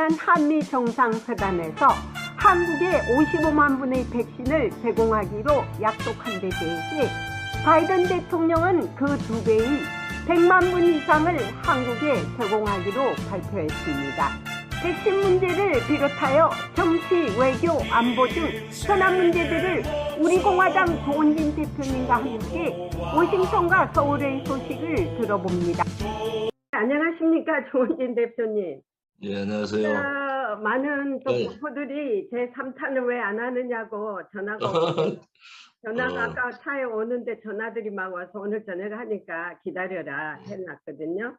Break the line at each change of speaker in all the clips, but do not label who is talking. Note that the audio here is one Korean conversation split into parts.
지난 한미 정상회담에서 한국에 55만 분의 백신을 제공하기로 약속한 데 대해 바이든 대통령은 그 2배의 100만 분 이상을 한국에 제공하기로 발표했습니다. 백신 문제를 비롯하여 정치, 외교, 안보 등 현안 문제들을 우리 공화당 조원진 대표님과 함께 워싱턴과 서울의 소식을 들어봅니다. 안녕하십니까, 조원진 대표님.
예, 안녕하세요.
많은 또
네.
교포들이 제3탄을 왜 안 하느냐고 전화가 오고 전화가 아까 차에 오는데 전화들이 막 와서 오늘 저녁에 하니까 기다려라 해놨거든요.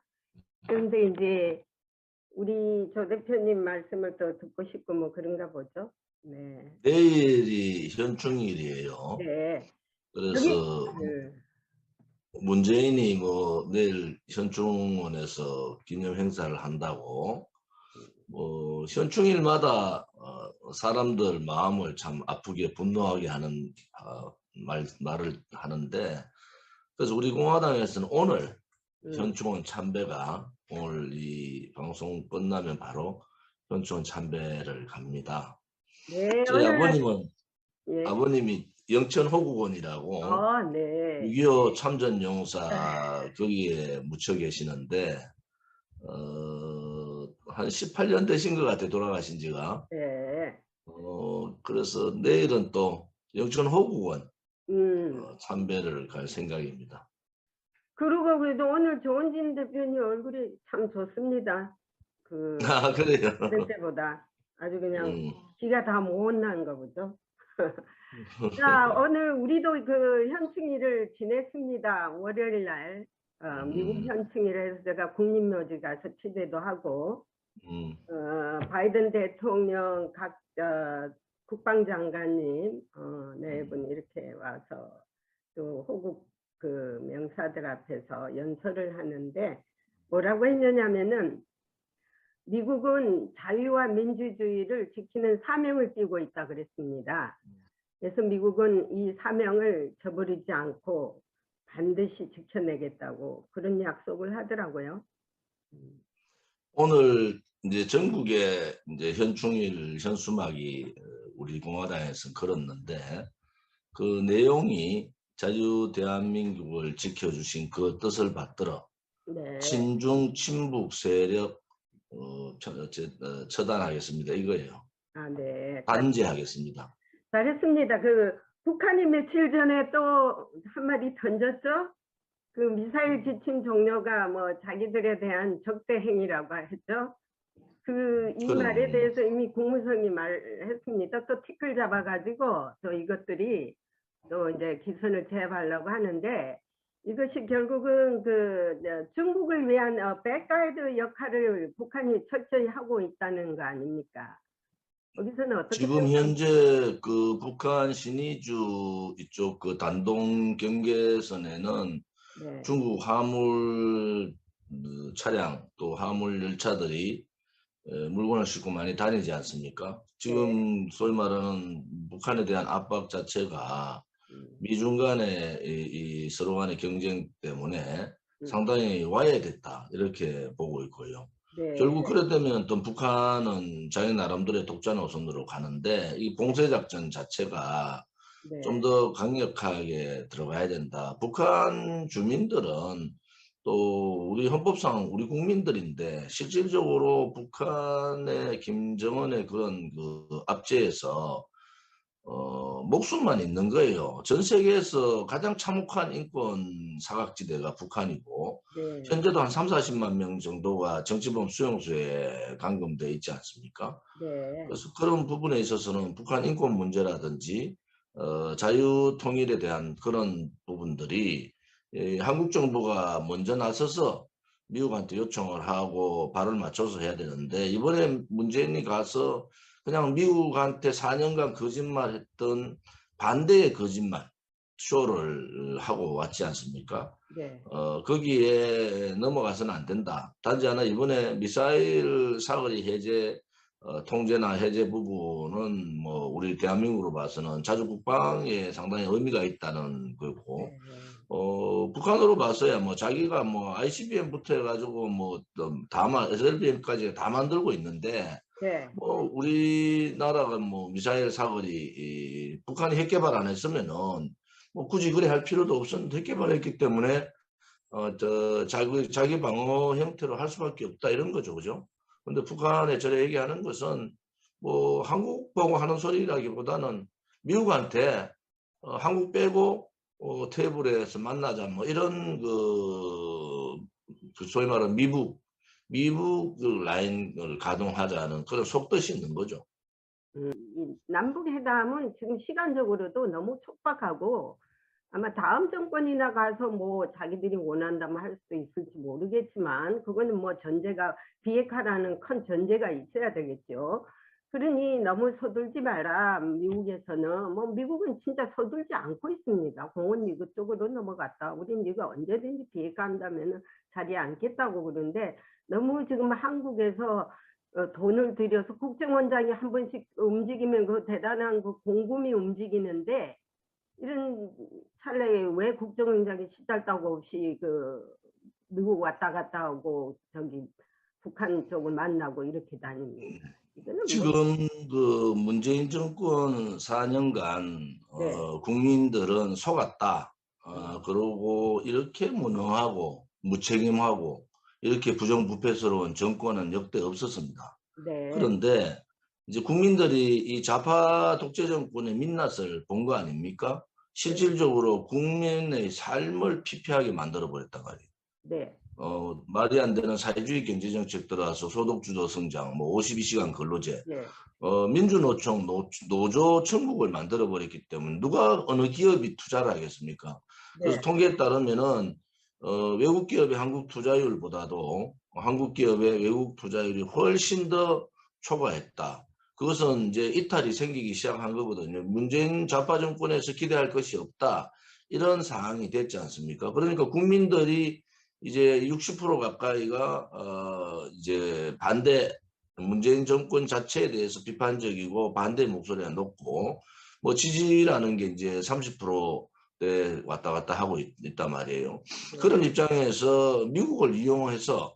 그런데 이제 우리 조 대표님 말씀을 또 듣고 싶고 뭐 그런가 보죠. 네.
내일이 현충일이에요.
네.
그래서
여기,
문재인이 뭐 내일 현충원에서 기념 행사를 한다고 뭐 현충일마다 사람들 마음을 참 아프게 분노하게 하는 말을 하는데, 그래서 우리 공화당에서는 오늘 현충원 참배가 오늘 이 방송 끝나면 바로 현충원 참배를 갑니다.
네,
저희 아버님은
예.
아버님이 영천호국원이라고
네.
6.25 참전용사 거기에 묻혀 계시는데 한 18년 되신 것 같아요, 돌아가신 지가.
네.
그래서 내일은 또 영천호국원 참배를 갈 생각입니다.
그러고 그래도 오늘 조원진 대표님 얼굴이 참 좋습니다.
그래요?
그런 때보다 아주 그냥 기가 다 못난 거 보죠. 자, 오늘 우리도 그 현충일을 지냈습니다. 월요일 날 미국 현충일에서 제가 국립묘지 가서 취재도 하고 바이든 대통령 각 국방장관님 네 분 이렇게 와서 또 호국 그 명사들 앞에서 연설을 하는데 뭐라고 했느냐면은 미국은 자유와 민주주의를 지키는 사명을 띠고 있다 그랬습니다. 그래서 미국은 이 사명을 저버리지 않고 반드시 지켜내겠다고 그런 약속을 하더라고요.
오늘 이제 전국에 이제 현충일 현수막이 우리 공화당에서 걸었는데 그 내용이 자유 대한민국을 지켜주신 그 뜻을 받들어 친중 친북 세력 처단하겠습니다 이거예요.
네.
단죄하겠습니다.
잘했습니다. 북한이 며칠 전에 또 한마디 던졌죠? 그 미사일 지침 종료가 뭐 자기들에 대한 적대 행위라고 했죠? 이 말에 대해서 이미 국무성이 말했습니다. 또 티끌 잡아가지고 또 이것들이 또 이제 기선을 제압하려고 하는데 이것이 결국은 중국을 위한 백가이드 역할을 북한이 철저히 하고 있다는 거 아닙니까? 여기서는 어떻게
지금 현재 그 북한 신의주 이쪽 그 단동 경계선에는 중국 화물 차량 또 화물 열차들이 물건을 싣고 많이 다니지 않습니까? 지금 소위 말하는 북한에 대한 압박 자체가 미중 간의 이 서로 간의 경쟁 때문에 상당히 와해됐다 이렇게 보고 있고요. 결국 그랬다면 또 북한은 자기 나름대로의 독자 노선으로 가는데 이 봉쇄작전 자체가 좀 더 강력하게 들어가야 된다. 북한 주민들은 또 우리 헌법상 우리 국민들인데 실질적으로 북한의 김정은의 그런 그 압제에서 목숨만 있는 거예요. 전 세계에서 가장 참혹한 인권 사각지대가 북한이고 현재도 한 30~40만 명 정도가 정치범 수용소에 감금되어 있지 않습니까? 그래서 그런 부분에 있어서는 북한 인권 문제라든지 자유 통일에 대한 그런 부분들이 한국 정부가 먼저 나서서 미국한테 요청을 하고 발을 맞춰서 해야 되는데 이번에 문재인이 가서 그냥 미국한테 4년간 거짓말했던 반대의 거짓말 쇼를 하고 왔지 않습니까? 거기에 넘어가서는 안 된다. 단지 하나 이번에 미사일 사거리 해제 통제나 해제 부분은 뭐 우리 대한민국으로 봐서는 자주 국방에 상당히 의미가 있다는 거고 북한으로 봐서야 뭐 자기가 뭐 ICBM부터 해가지고 뭐 SLBM까지 다 만들고 있는데
네.
뭐 우리나라가 뭐 미사일 사거리 북한이 핵 개발 안 했으면은 뭐 굳이 그래 할 필요도 없었는데 핵 개발했기 때문에 자기 방어 형태로 할 수밖에 없다 이런 거죠, 그죠? 근데 북한에 저래 얘기하는 것은 뭐 한국 보고 하는 소리라기보다는 미국한테 한국 빼고 테이블에서 만나자 뭐 이런 그 소위 말하는 미국 그 라인을 가동하자는 그런 속뜻이 있는 거죠.
이 남북 회담은 지금 시간적으로도 너무 촉박하고 아마 다음 정권이나 가서 뭐 자기들이 원한다면 할 수도 있을지 모르겠지만 그거는 뭐 전제가 비핵화라는 큰 전제가 있어야 되겠죠. 그러니 너무 서둘지 마라. 미국에서는 뭐 미국은 진짜 서둘지 않고 있습니다. 공원 미국 쪽으로 넘어갔다. 우린 이거 언제든지 비핵화한다면 자리에 앉겠다고 그러는데 너무 지금 한국에서 돈을 들여서 국정원장이 한 번씩 움직이면 그 대단한 그 공금이 움직이는데 이런 찰나에 왜 국정원장이 시달다고 없이 그 미국 왔다 갔다 하고 저기 북한 쪽을 만나고 이렇게 다닙니까? 이거는 뭐
지금 그 문재인 정권 4년간
네.
국민들은 속았다. 그러고 이렇게 무능하고 무책임하고 이렇게 부정부패스러운 정권은 역대 없었습니다.
네.
그런데 이제 국민들이 이 좌파 독재 정권의 민낯을 본 거 아닙니까? 실질적으로 국민의 삶을 피폐하게 만들어 버렸단 말이에요.
네.
말이 안 되는 사회주의 경제정책 들어와서 소득주도 성장, 뭐 52시간 근로제,
네.
민주노총, 노조 천국을 만들어 버렸기 때문에 누가 어느 기업이 투자를 하겠습니까? 그래서
네.
통계에 따르면은 외국 기업의 한국 투자율보다도 한국 기업의 외국 투자율이 훨씬 더 초과했다. 그것은 이제 이탈이 생기기 시작한 거거든요. 문재인 좌파 정권에서 기대할 것이 없다. 이런 상황이 됐지 않습니까? 그러니까 국민들이 이제 60% 가까이가 이제 문재인 정권 자체에 대해서 비판적이고 반대 목소리가 높고 뭐 지지라는 게 이제 30%대 왔다 갔다 하고 있단 말이에요.
네.
그런 입장에서 미국을 이용해서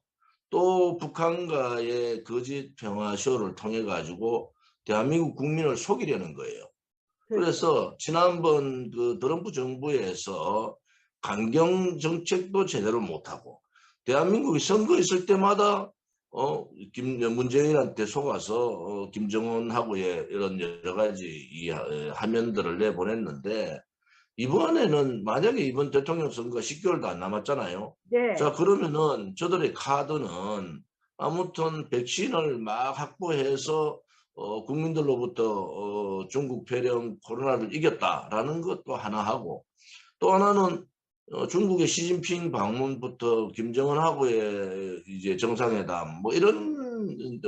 또 북한과의 거짓 평화 쇼를 통해 가지고 대한민국 국민을 속이려는 거예요.
그렇죠.
그래서 지난번 그 트럼프 정부에서 강경 정책도 제대로 못하고 대한민국이 선거 있을 때마다 문재인한테 속아서 김정은하고의 이런 여러 가지 화면들을 내보냈는데 이번에는 만약에 이번 대통령 선거가 10개월도 안 남았잖아요. 자,
네.
그러면은 저들의 카드는 아무튼 백신을 막 확보해서 국민들로부터 중국 폐렴 코로나를 이겼다라는 것도 하나 하고 또 하나는 중국의 시진핑 방문부터 김정은하고의 이제 정상회담 뭐 이런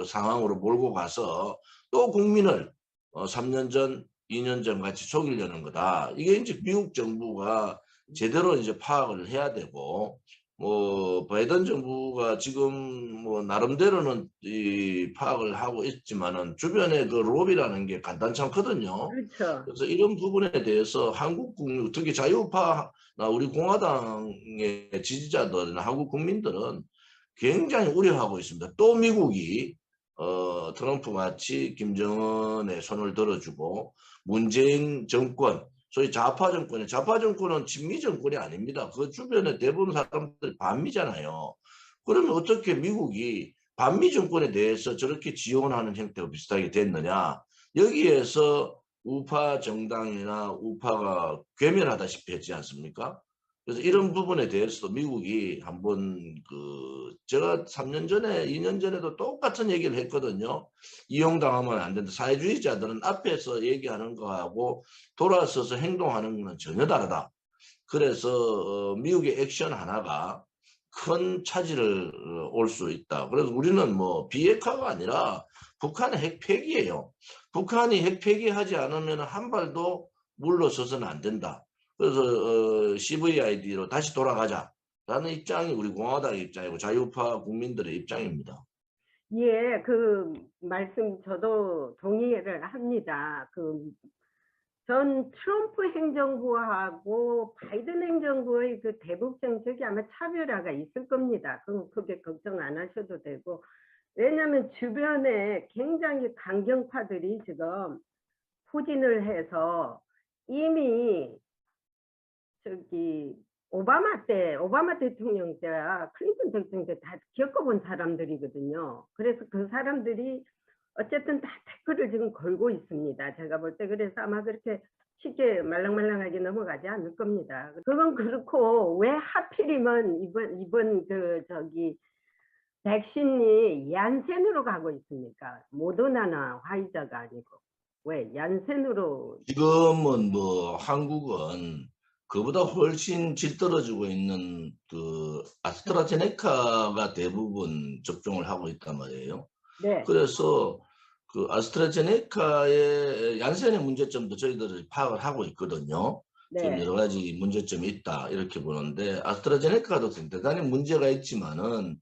상황으로 몰고 가서 또 국민을 3년 전, 2년 전 같이 속이려는 거다. 이게 이제 미국 정부가 제대로 이제 파악을 해야 되고 뭐 바이든 정부가 지금 뭐 나름대로는 이 파악을 하고 있지만은 주변에 그 로비라는 게 간단찮거든요.
그렇죠.
그래서 이런 부분에 대해서 한국 국민, 특히 자유파나 우리 공화당의 지지자들이나 한국 국민들은 굉장히 우려하고 있습니다. 또 미국이 트럼프 마치 김정은의 손을 들어주고 문재인 정권, 소위 좌파 정권은 친미 정권이 아닙니다. 그 주변에 대부분 사람들이 반미잖아요. 그러면 어떻게 미국이 반미 정권에 대해서 저렇게 지원하는 형태가 비슷하게 됐느냐? 여기에서 우파 정당이나 우파가 괴멸하다시피 했지 않습니까? 그래서 이런 부분에 대해서도 미국이 한번 제가 3년 전에 2년 전에도 똑같은 얘기를 했거든요. 이용당하면 안 된다. 사회주의자들은 앞에서 얘기하는 거하고 돌아서서 행동하는 것은 전혀 다르다. 그래서 미국의 액션 하나가 큰 차질을 올 수 있다. 그래서 우리는 뭐 비핵화가 아니라 북한의 핵 폐기예요. 북한이 핵 폐기하지 않으면 한 발도 물러서서는 안 된다. 그래서 CVID로 다시 돌아가자라는 입장이 우리 공화당의 입장이고 자유파 국민들의 입장입니다.
예, 그 말씀 저도 동의를 합니다. 전 트럼프 행정부하고 바이든 행정부의 그 대북 정책이 아마 차별화가 있을 겁니다. 그건 크게 걱정 안 하셔도 되고 왜냐하면 주변에 굉장히 강경파들이 지금 포진을 해서 이미 저기 오바마 대통령 때와 클린턴 대통령 때 다 겪어본 사람들이거든요. 그래서 그 사람들이 어쨌든 다 태클을 지금 걸고 있습니다. 제가 볼 때. 그래서 아마 그렇게 쉽게 말랑말랑하게 넘어가지 않을 겁니다. 그건 그렇고 왜 하필이면 이번 그 저기 백신이 얀센으로 가고 있습니까? 모더나나 화이자가 아니고. 왜 얀센으로?
지금은 뭐 한국은 그보다 훨씬 질 떨어지고 있는 그 아스트라제네카가 대부분 접종을 하고 있단 말이에요.
네.
그래서 그 아스트라제네카의 얀센의 문제점도 저희들이 파악을 하고 있거든요. 지금
네.
여러 가지 문제점이 있다 이렇게 보는데 아스트라제네카도 대단히 문제가 있지만은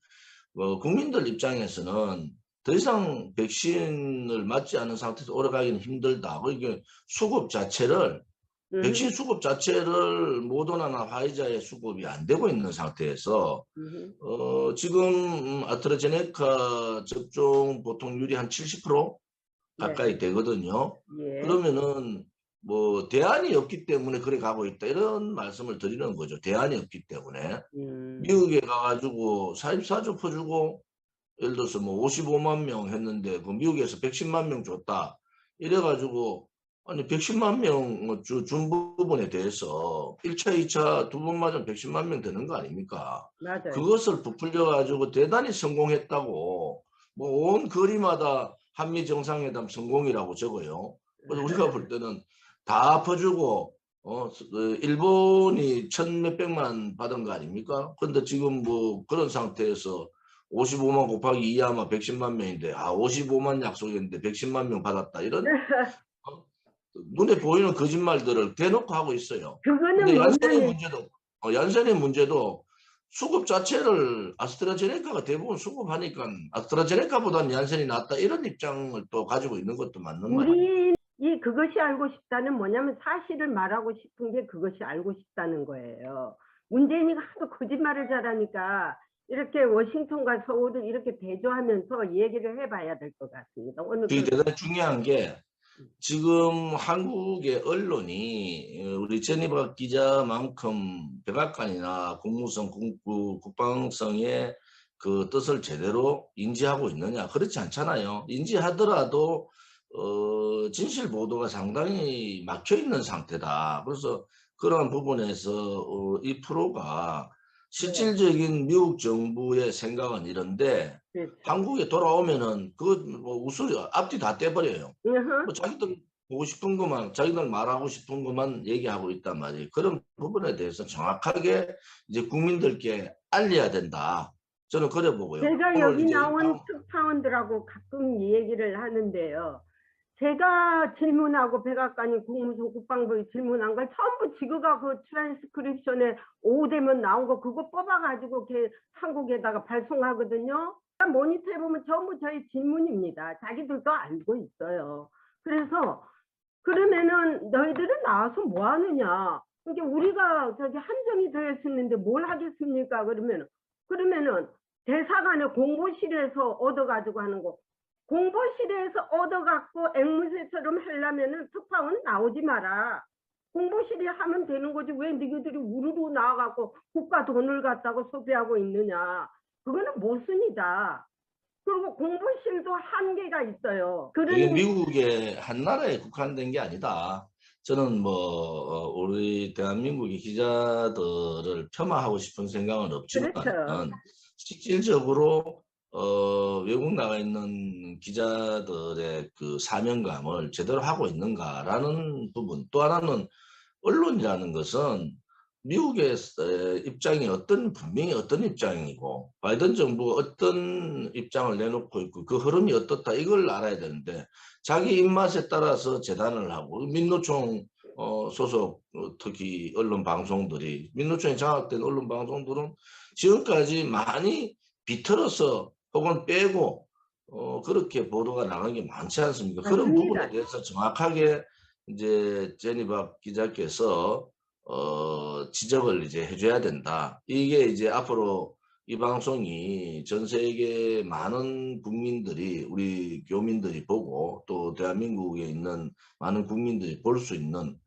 국민들 입장에서는 더 이상 백신을 맞지 않은 상태에서 오래가기는 힘들다. 이게 수급 자체를 백신 수급 자체를 모더나나 화이자의 수급이 안 되고 있는 상태에서 지금 아스트라제네카 접종 보통률이 한 70% 가까이
네.
되거든요.
예.
그러면은 뭐 대안이 없기 때문에 그래 가고 있다 이런 말씀을 드리는 거죠. 대안이 없기 때문에. 미국에 가가지고 44조 퍼주고 예를 들어서 뭐 55만 명 했는데 그 미국에서 110만 명 줬다. 이래가지고 아니 110만 명 준 부분에 대해서 1차, 2차 두 번 맞으면 110만 명 되는 거 아닙니까?
맞아요.
그것을 부풀려가지고 대단히 성공했다고 뭐 온 거리마다 한미 정상회담 성공이라고 적어요. 그래서 우리가 볼 때는 다 퍼주고 일본이 천 몇백만 받은 거 아닙니까? 근데 지금 뭐 그런 상태에서 55만 곱하기 2 하면 110만 명인데 55만 약속했는데 110만 명 받았다 이런 눈에 보이는 거짓말들을 대놓고 하고 있어요.
그거는
근데
뭐냐면
얀센의 문제도 수급 자체를 아스트라제네카가 대부분 수급하니까 아스트라제네카보다는 얀센이 낫다 이런 입장을 또 가지고 있는 것도 맞는 말이에요.
우리 그것이 알고 싶다는 뭐냐면 사실을 말하고 싶은 게 그것이 알고 싶다는 거예요. 문재인이가 하도 거짓말을 잘하니까 이렇게 워싱턴과 서울을 이렇게 대조하면서 얘기를 해봐야 될 것 같습니다. 오늘
그게 대단히 중요한 게 지금 한국의 언론이 우리 제니박 기자만큼 백악관이나 국무성, 국방성의 그 뜻을 제대로 인지하고 있느냐? 그렇지 않잖아요. 인지하더라도 진실 보도가 상당히 막혀 있는 상태다. 그래서 그런 부분에서 이 프로가 실질적인 미국 정부의 생각은 이런데
그렇죠.
한국에 돌아오면은 그뭐 우스리 앞뒤 다 떼버려요. 뭐 자기들 보고 싶은 것만 자기들 말하고 싶은 것만 얘기하고 있단 말이에요. 그런 부분에 대해서 정확하게 이제 국민들께 알려야 된다. 저는 그래 보고요.
제가
오늘
여기
이제
나온 특파원들하고 가끔 이 얘기를 하는데요. 제가 질문하고 백악관이 국무성 국방부에 질문한 걸 전부 지그가 그 트랜스크립션에 오후 되면 나온 거 그거 뽑아가지고 한국에다가 발송하거든요. 모니터해보면 전부 저희 질문입니다. 자기들도 알고 있어요. 그래서 그러면은 너희들은 나와서 뭐 하느냐. 그러니까 우리가 저기 한정이 되었었는데 뭘 하겠습니까? 그러면은 대사관에 공보실에서 얻어가지고 하는 거. 공보실에서 얻어갖고 앵무새처럼 하려면은 특파원 나오지 마라. 공보실이 하면 되는 거지 왜 너희들이 우르르 나와갖고 국가 돈을 갖다고 소비하고 있느냐. 그거는 모순이다. 그리고 공보실도 한계가 있어요.
이게 미국의 한 나라에 국한된 게 아니다. 저는 뭐 우리 대한민국의 기자들을 폄하하고 싶은 생각은 없지만
그렇죠.
실질적으로 외국 나가 있는 기자들의 그 사명감을 제대로 하고 있는가라는 부분. 또 하나는 언론이라는 것은 미국의 입장이 분명히 어떤 입장이고 바이든 정부가 어떤 입장을 내놓고 있고 그 흐름이 어떻다 이걸 알아야 되는데 자기 입맛에 따라서 재단을 하고 민노총 소속 특히 언론 방송들이 민노총에 장악된 언론 방송들은 지금까지 많이 비틀어서 혹은 빼고 그렇게 보도가 나간 게 많지 않습니까?
맞습니다.
그런 부분에 대해서 정확하게 이제 제니박 기자께서 지적을 이제 해줘야 된다. 이게 이제 앞으로 이 방송이 전 세계 많은 국민들이, 우리 교민들이 보고 또 대한민국에 있는 많은 국민들이 볼 수 있는
그렇죠.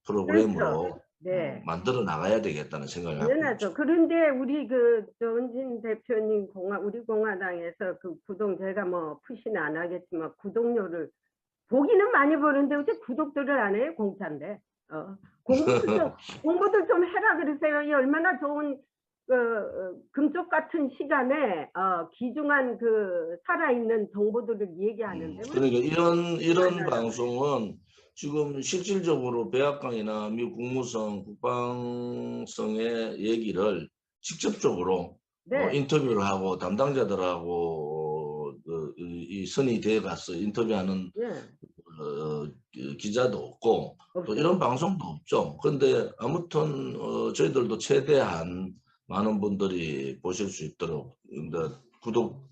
프로그램으로
네.
만들어 나가야 되겠다는 생각을 갖고
당연하죠.
있죠.
그런데 우리 그 전진 대표님 우리 공화당에서 그 구독 제가 뭐 푸시는 안 하겠지만 구독료를 보기는 많이 보는데 왜 구독들을 안 해요? 공짜인데. 공부도 좀 해라 그러세요. 이 얼마나 좋은 금쪽 같은 시간에 귀중한 그 살아있는 정보들을 얘기하는데
그러니까 이런
안
방송은 지금 실질적으로 백악관이나 미국 국무성, 국방성의 얘기를 직접적으로
네.
인터뷰를 하고 담당자들하고 이 선이 돼 가서 인터뷰하는
네.
그 기자도 없고 또
없어요.
이런 방송도 없죠. 그런데 아무튼 저희들도 최대한 많은 분들이 보실 수 있도록 구독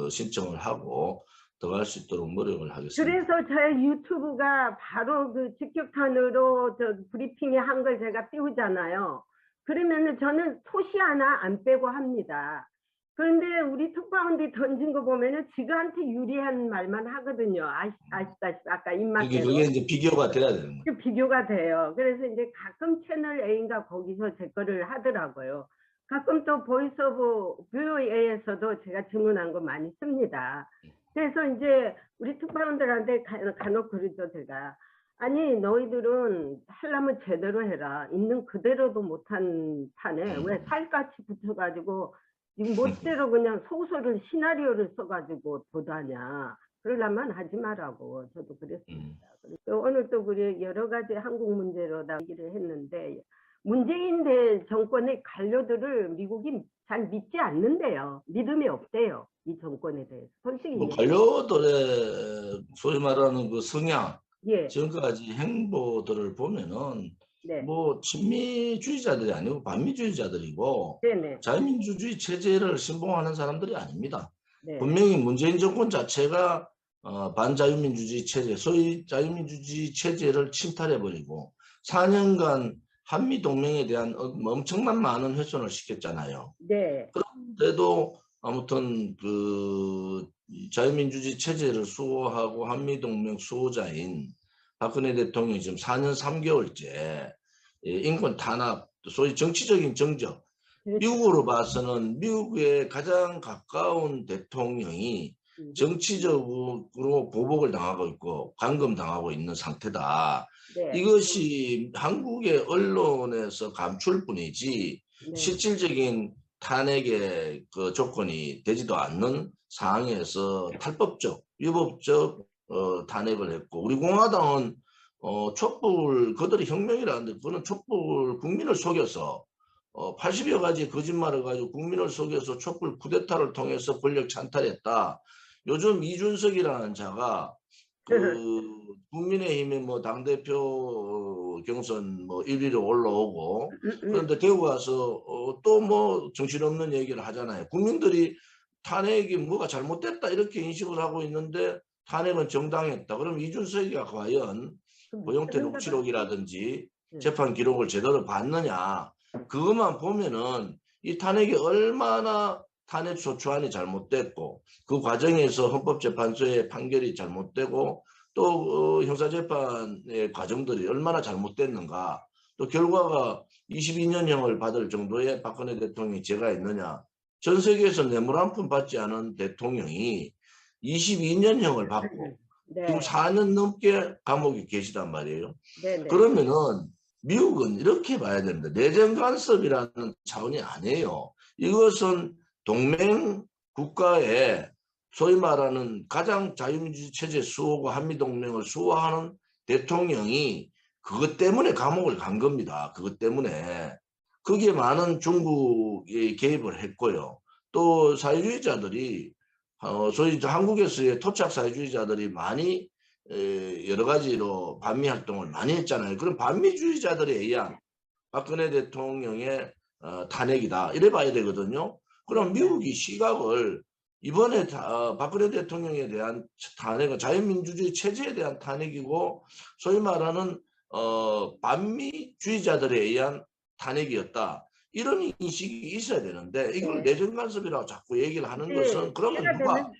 신청을 하고 들어갈 수 있도록 노력을 하겠습니다.
그래서 제 유튜브가 바로 그 직격탄으로 저 브리핑에 한 걸 제가 띄우잖아요. 그러면은 저는 토시 하나 안 빼고 합니다. 그런데 우리 특파원들이 던진 거 보면은 지가한테 유리한 말만 하거든요. 아시다시피 아까 입맛대로.
그게 이제 비교가 돼야 되는 거예요.
비교가 돼요. 그래서 이제 가끔 채널 A인가 거기서 제 거를 하더라고요. 가끔 또 보이스 오브 뷰에서도 제가 질문한 거 많이 씁니다. 그래서 이제 우리 특파원들한테 간혹 그러죠, 제가. 아니, 너희들은 하려면 제대로 해라. 있는 그대로도 못한 판에 왜 살같이 붙여가지고 멋대로 그냥 소설을, 시나리오를 써가지고 도다냐. 그러려면 하지 말라고 저도 그랬습니다. 오늘 또 그래 여러 가지 한국 문제로 다 얘기를 했는데 문재인 정권의 관료들을 미국이 잘 믿지 않는데요. 믿음이 없대요. 이 정권에 대해서. 솔직히
관료들의 소위 말하는 그 성향,
예.
지금까지 행보들을 보면은
네.
뭐 친미주의자들이 아니고 반미주의자들이고
네네.
자유민주주의 체제를 신봉하는 사람들이 아닙니다.
네.
분명히 문재인 정권 자체가 반자유민주주의 체제, 소위 자유민주주의 체제를 침탈해버리고 4년간 한미동맹에 대한 엄청난 많은 훼손을 시켰잖아요.
네.
그런데도 아무튼 그 자유민주주의 체제를 수호하고 한미동맹 수호자인 박근혜 대통령이 지금 4년 3개월째 인권 탄압, 소위 정치적인 정적, 미국으로 봐서는 미국에 가장 가까운 대통령이 정치적으로 보복을 당하고 있고 감금당하고 있는 상태다.
네.
이것이 한국의 언론에서 감출 뿐이지
네.
실질적인 탄핵의 그 조건이 되지도 않는 상황에서 탈법적, 위법적 탄핵을 했고 우리 공화당은 촛불 그들이 혁명이라는데 그거는 촛불 국민을 속여서 80여 가지 거짓말을 가지고 국민을 속여서 촛불 쿠데타를 통해서 권력 찬탈했다. 요즘 이준석이라는 자가 그 국민의힘의 뭐 당대표 경선 뭐 1위로 올라오고 그런데 대구 가서 또 뭐 정신없는 얘기를 하잖아요. 국민들이 탄핵이 뭐가 잘못됐다 이렇게 인식을 하고 있는데 탄핵은 정당했다. 그럼 이준석이가 과연 고영태 녹취록이라든지 재판 기록을 제대로 봤느냐. 그것만 보면은 이 탄핵이 얼마나 탄핵 소추안이 잘못됐고 그 과정에서 헌법재판소의 판결이 잘못되고 또 형사재판의 과정들이 얼마나 잘못됐는가 또 결과가 22년형을 받을 정도의 박근혜 대통령이 죄가 있느냐. 전 세계에서 뇌물 한 푼 받지 않은 대통령이 22년형을 받고
네.
지금 4년 넘게 감옥에 계시단 말이에요.
네네.
그러면은 미국은 이렇게 봐야 됩니다. 내정 간섭이라는 차원이 아니에요. 이것은 동맹 국가의 소위 말하는 가장 자유민주주의 체제 수호고 한미동맹을 수호하는 대통령이 그것 때문에 감옥을 간 겁니다. 그것 때문에. 거기에 많은 중국이 개입을 했고요. 또 사회주의자들이 소위 한국에서의 토착 사회주의자들이 많이 여러 가지로 반미 활동을 많이 했잖아요. 그럼 반미주의자들에 의한 박근혜 대통령의 탄핵이다. 이래 봐야 되거든요. 그럼 미국이 시각을 이번에 박근혜 대통령에 대한 탄핵은 자유민주주의 체제에 대한 탄핵이고 소위 말하는 반미주의자들에 의한 탄핵이었다. 이런 인식이 있어야 되는데 이걸
네.
내정 간섭이라고 자꾸 얘기를 하는
이제
것은 그러면
때가
누가
되면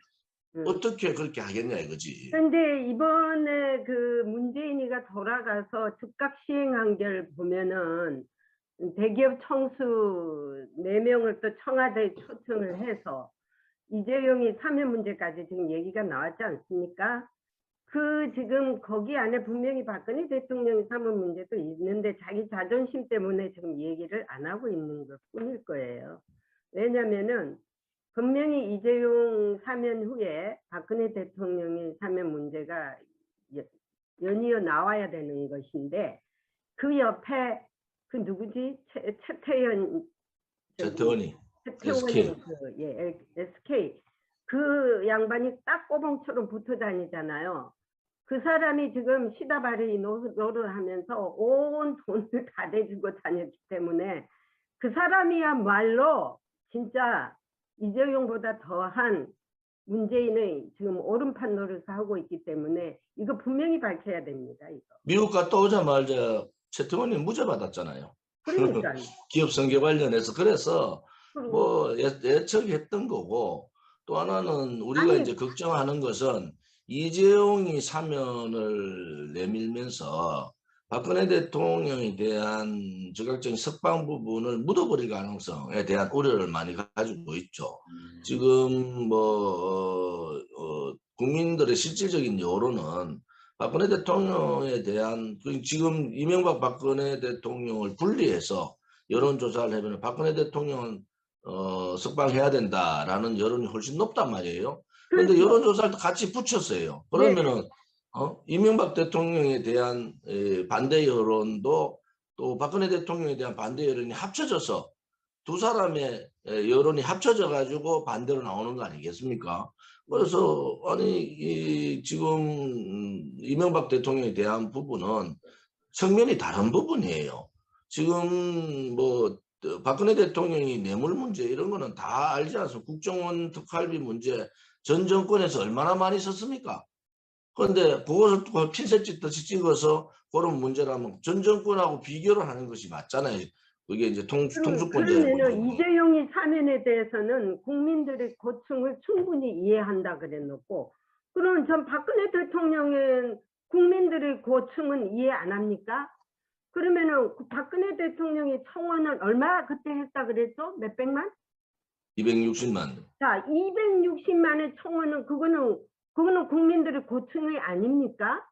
어떻게 그렇게 하겠냐 이거지.
근데 이번에 그 문재인이가 돌아가서 즉각 시행한 걸 보면은 대기업 청수 4명을 또 청와대에 초청을 해서 이재용이 사면 문제까지 지금 얘기가 나왔지 않습니까? 그 지금 거기 안에 분명히 박근혜 대통령이 사면 문제도 있는데 자기 자존심 때문에 지금 얘기를 안 하고 있는 것 뿐일 거예요. 왜냐면은 분명히 이재용 사면 후에 박근혜 대통령의 사면 문제가 연이어 나와야 되는 것인데 그 옆에 그 누구지? 최태원
최태원이
최태원이
SK
SK 그 양반이 딱 꼬봉처럼 붙어 다니잖아요. 그 사람이 지금 시다발이 노릇하면서 온 돈을 다 대주고 다녔기 때문에 그 사람이야말로 진짜 이재용보다 더한 문재인의 지금 오른판 노릇을 하고 있기 때문에 이거 분명히 밝혀야 됩니다. 이거.
미국 갔다 오자마자 최태원이 무죄 받았잖아요.
그러니까
기업 승계 관련해서. 그래서 뭐 예측했던 거고, 또 하나는 우리가
아니
이제 걱정하는 것은 이재용이 사면을 내밀면서 박근혜 대통령에 대한 적극적인 석방 부분을 묻어버릴 가능성에 대한 우려를 많이 가지고 있죠. 지금 뭐 국민들의 실질적인 여론은 박근혜 대통령에 대한 지금 이명박 박근혜 대통령을 분리해서 여론조사를 해보면 박근혜 대통령은 석방해야 된다라는 여론이 훨씬 높단 말이에요. 그런데
그렇죠.
여론조사를 같이 붙였어요. 그러면은 이명박 대통령에 대한 반대 여론도 또 박근혜 대통령에 대한 반대 여론이 합쳐져서 두 사람의 여론이 합쳐져 가지고 반대로 나오는 거 아니겠습니까? 그래서 아니 지금 이명박 대통령에 대한 부분은 측면이 다른 부분이에요. 지금 뭐 박근혜 대통령이 뇌물 문제 이런 거는 다 알지 않습니까? 국정원 특활비 문제 전 정권에서 얼마나 많이 썼습니까? 그런데 그것을 핀셋 찍듯이 찍어서 그런 문제라면 전 정권하고 비교를 하는 것이 맞잖아요. 그게 이제 통수권자의
그러면은
문제고.
이재용이 사면에 대해서는 국민들의 고충을 충분히 이해한다 그래놓고 그럼 전 박근혜 대통령은 국민들의 고충은 이해 안 합니까? 그러면은 박근혜 대통령이 청원을 얼마 그때 했다 그랬죠? 몇백만?
260만.
자, 260만의 청원은 그거는 국민들의 고충이 아닙니까?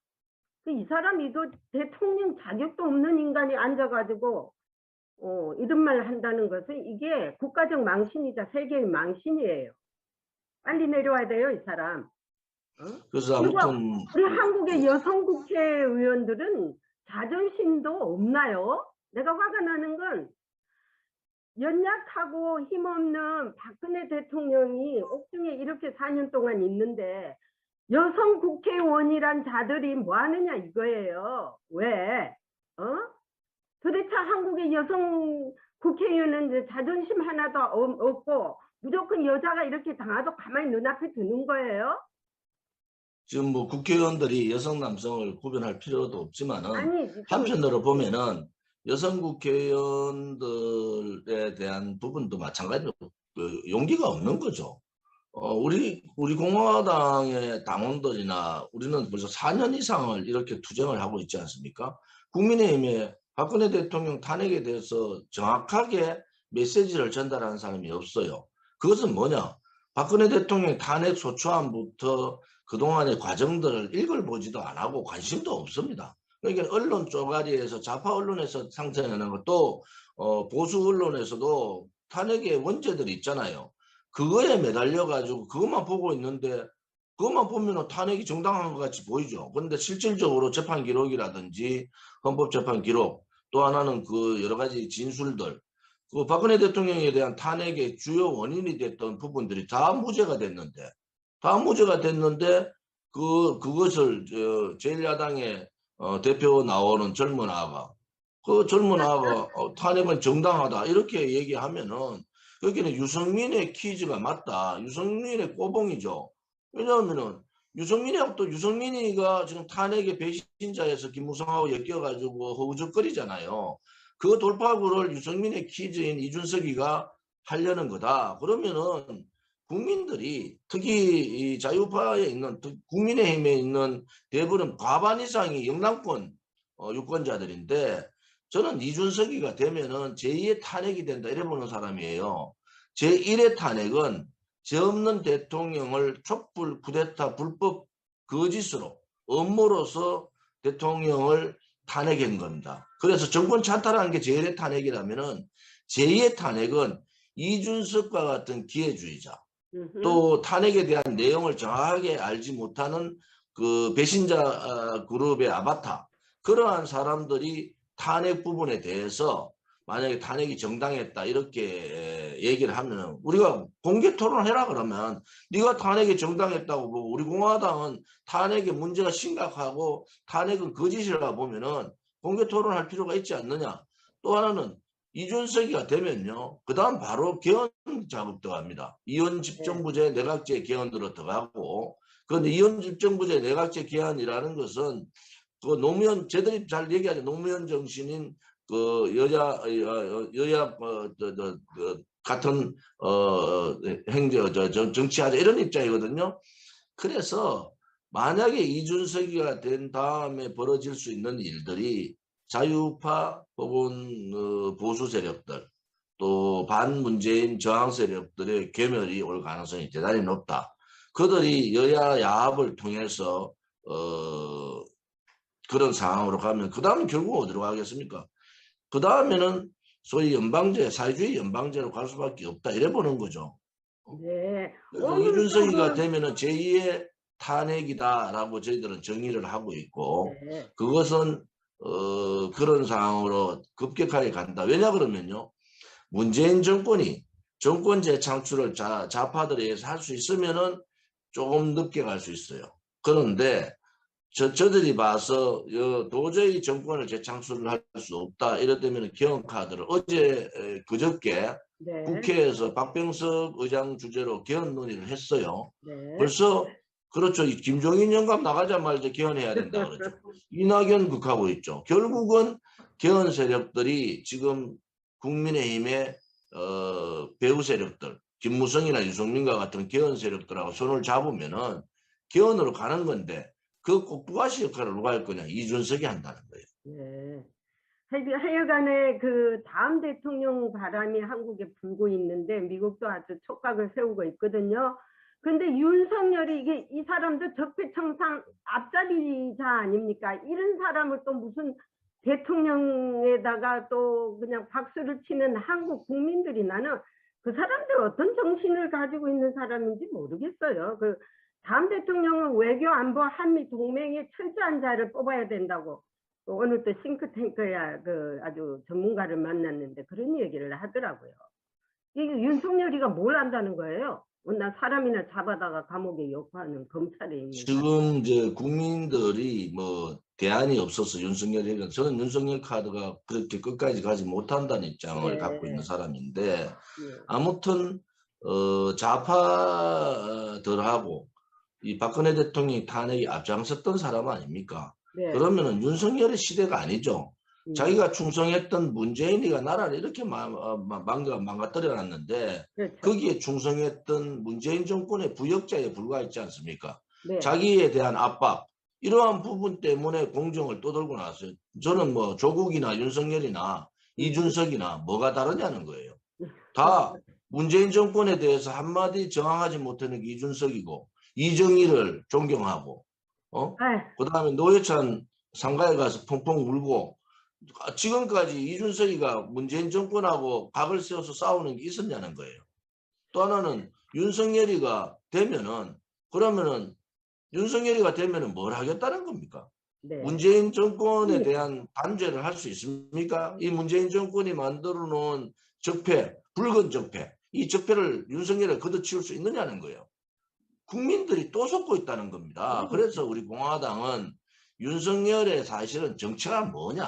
이 사람 이거 대통령 자격도 없는 인간이 앉아가지고 이런 말 한다는 것은 이게 국가적 망신이자 세계의 망신이에요. 빨리 내려와야 돼요, 이 사람.
그래서
그리고
아무튼
우리 한국의 여성 국회의원들은 자존심도 없나요? 내가 화가 나는 건 연약하고 힘없는 박근혜 대통령이 옥중에 이렇게 4년 동안 있는데 여성 국회의원이란 자들이 뭐 하느냐 이거예요. 왜? 도대체 한국의 여성 국회의원은 자존심 하나도 없고 무조건 여자가 이렇게 당하도 가만히 눈앞에 두는 거예요?
지금 뭐 국회의원들이 여성 남성을 구별할 필요도 없지만은
아니,
한편으로 보면은 여성 국회의원들에 대한 부분도 마찬가지로 용기가 없는 거죠. 우리 공화당의 당원들이나 우리는 벌써 4년 이상을 이렇게 투쟁을 하고 있지 않습니까? 국민의힘에 박근혜 대통령 탄핵에 대해서 정확하게 메시지를 전달하는 사람이 없어요. 그것은 뭐냐? 박근혜 대통령 탄핵 소추안부터 그동안의 과정들을 읽어보지도 안 하고 관심도 없습니다. 그러니까 언론 쪼가리에서 좌파 언론에서 상승하는 것도 보수 언론에서도 탄핵의 원죄들이 있잖아요. 그거에 매달려 가지고 그것만 보고 있는데 그것만 보면 탄핵이 정당한 것 같이 보이죠. 그런데 실질적으로 재판 기록이라든지 헌법재판 기록 또 하나는 그 여러 가지 진술들 그 박근혜 대통령에 대한 탄핵의 주요 원인이 됐던 부분들이 다 무죄가 됐는데 그것을 제1야당의 대표 나오는 젊은 아가 그 젊은 아가 탄핵은 정당하다 이렇게 얘기하면은 여기는 유승민의 퀴즈가 맞다. 유승민의 꼬봉이죠. 왜냐하면은 유승민이하고 또 유승민이가 지금 탄핵의 배신자에서 김무성하고 엮여가지고 허우적거리잖아요. 그 돌파구를 유승민의 키즈인 이준석이가 하려는 거다. 그러면은 국민들이 특히 이 자유파에 있는 국민의힘에 있는 대부분 과반 이상이 영남권 유권자들인데 저는 이준석이가 되면은 제2의 탄핵이 된다 이래 보는 사람이에요. 제1의 탄핵은 죄 없는 대통령을 촛불 쿠데타 불법 거짓으로 음모로서 대통령을 탄핵한 겁니다. 그래서 정권 찬탈하는 게 제1의 탄핵이라면은 제2의 탄핵은 이준석과 같은 기회주의자 또 탄핵에 대한 내용을 정확하게 알지 못하는 그 배신자 그룹의 아바타 그러한 사람들이 탄핵 부분에 대해서 만약에 탄핵이 정당했다 이렇게 얘기를 하면 우리가 공개 토론해라 그러면 네가 탄핵이 정당했다고 보고 우리 공화당은 탄핵의 문제가 심각하고 탄핵은 거짓이라고 보면은 공개 토론할 필요가 있지 않느냐. 또 하나는 이준석이가 되면요. 그 다음 바로 개헌 작업 들어갑니다. 이원 집정부제 내각제 개헌으로 들어가고 그런데 이원 집정부제 내각제 개헌이라는 것은 그 노무현 쟤들이 잘 얘기하죠. 노무현 정신인 그 여야 같은 정치하자 이런 입장이거든요. 그래서 만약에 이준석이가 된 다음에 벌어질 수 있는 일들이 자유파 혹은 보수 세력들 또 반문재인 저항 세력들의 괴멸이 올 가능성이 대단히 높다. 그들이 여야 야합을 통해서 그런 상황으로 가면 그 다음은 결국 어디로 가겠습니까? 그 다음에는 소위 연방제, 사회주의 연방제로 갈 수밖에 없다. 이래 보는 거죠.
네.
이준석이가 되면은 제2의 탄핵이다라고 저희들은 정의를 하고 있고
네.
그것은 그런 상황으로 급격하게 간다. 왜냐 그러면요. 문재인 정권이 정권 재창출을 좌파들에 의해서 할 수 있으면은 조금 늦게 갈 수 있어요. 그런데 저들이 봐서 도저히 정권을 재창출을 할 수 없다. 이랬다면 개헌 카드를 어제 그저께
네.
국회에서 박병석 의장 주재로 개헌 논의를 했어요.
네.
벌써 그렇죠. 김종인 영감 나가자마자 개헌해야 된다 그러죠. 이낙연 극하고 있죠. 결국은 개헌 세력들이 지금 국민의힘의 배후 세력들 김무성이나 유승민과 같은 개헌 세력들하고 손을 잡으면은 개헌으로 가는 건데 그 꼭두가시 역할을 누가 할 거냐? 이준석이 한다는 거예요.
네. 하여간에 그 다음 대통령 바람이 한국에 불고 있는데 미국도 아주 촉각을 세우고 있거든요. 근데 윤석열이 이 사람도 적폐청산 앞자리자 아닙니까? 이런 사람을 또 무슨 대통령에다가 또 그냥 박수를 치는 한국 국민들이 나는 그 사람들 어떤 정신을 가지고 있는 사람인지 모르겠어요. 그 다음 대통령은 외교 안보 한미 동맹의 철저한 자를 뽑아야 된다고 오늘 또 싱크탱크야 그 아주 전문가를 만났는데 그런 얘기를 하더라고요. 이게 윤석열이가 뭘 안다는 거예요? 나 사람이나 잡아다가 감옥에 역하는 검찰에 있는
지금 이제 국민들이 뭐 대안이 없어서 윤석열이 저는 윤석열 카드가 그렇게 끝까지 가지 못한다는 입장을 갖고 있는 사람인데 아무튼 좌파들하고 이 박근혜 대통령이 탄핵에 앞장섰던 사람 아닙니까? 그러면은 윤석열의 시대가 아니죠. 자기가 충성했던 문재인이가 나라를 이렇게 망가뜨려 놨는데 거기에 충성했던 문재인 정권의 부역자에 불과했지 않습니까? 자기에 대한 압박 이러한 부분 때문에 공정을 떠들고 나왔어요. 저는 뭐 조국이나 윤석열이나 이준석이나 뭐가 다르냐는 거예요. 다 문재인 정권에 대해서 한마디 저항하지 못하는 게 이준석이고 이정희를 존경하고 그 다음에 노회찬 상가에 가서 펑펑 울고 지금까지 이준석이가 문재인 정권하고 각을 세워서 싸우는 게 있었냐는 거예요. 또 하나는 윤석열이가 되면은 그러면은 윤석열이가 되면은 뭘 하겠다는 겁니까? 문재인 정권에 대한 단죄를 할 수 있습니까? 이 문재인 정권이 만들어 놓은 적폐, 붉은 적폐, 이 적폐를 윤석열이 걷어치울 수 있느냐는 거예요. 국민들이 또 속고 있다는 겁니다. 그래서 우리 공화당은 윤석열의 사실은 정체가 뭐냐.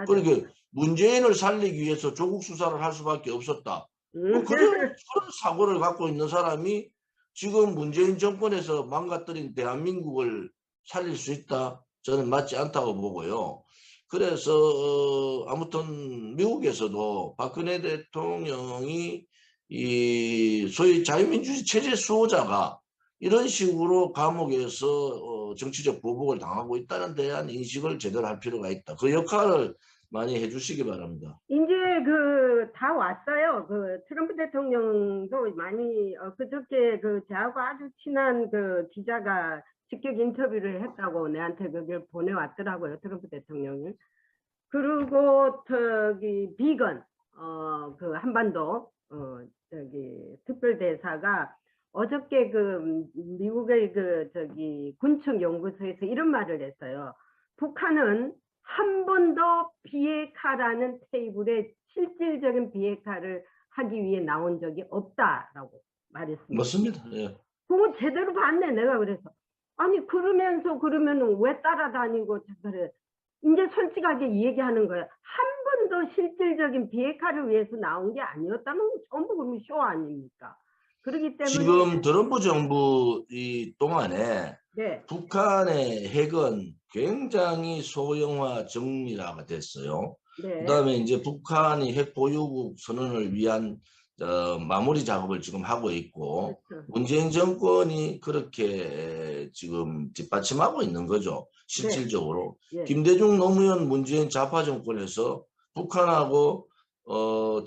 그러니까 문재인을 살리기 위해서 조국 수사를 할 수밖에 없었다. 그런 사고를 갖고 있는 사람이 지금 문재인 정권에서 망가뜨린 대한민국을 살릴 수 있다. 저는 맞지 않다고 보고요. 그래서 아무튼 미국에서도 박근혜 대통령이 이 소위 자유민주주의 체제 수호자가 이런 식으로 감옥에서 정치적 보복을 당하고 있다는 대한 인식을 제대로 할 필요가 있다. 그 역할을 많이 해주시기 바랍니다.
이제 그 다 왔어요. 그 트럼프 대통령도 많이 그저께 그 저하고 아주 친한 그 기자가 직접 인터뷰를 했다고 내한테 그걸 보내왔더라고요. 트럼프 대통령이. 그리고 저기 비건 그 한반도 저기 특별대사가 어저께 그 미국의 그 저기 군축 연구소에서 이런 말을 했어요. 북한은 한 번도 비핵화라는 테이블에 실질적인 비핵화를 하기 위해 나온 적이 없다라고 말했습니다.
맞습니다. 예.
그거 제대로 봤네 내가. 그래서 아니 그러면 왜 따라다니고 그래. 이제 솔직하게 얘기하는 거야. 한 번도 실질적인 비핵화를 위해서 나온 게 아니었다면 전부 그러면 쇼 아닙니까? 그렇기 때문에
지금 트럼프 정부 이 동안에
네.
북한의 핵은 굉장히 소형화 정리가 됐어요.
네.
그다음에 이제 북한이 핵 보유국 선언을 위한 마무리 작업을 지금 하고 있고,
그렇죠.
문재인 정권이 그렇게 지금 뒷받침하고 있는 거죠. 실질적으로.
네.
김대중 노무현 문재인 좌파 정권에서 북한하고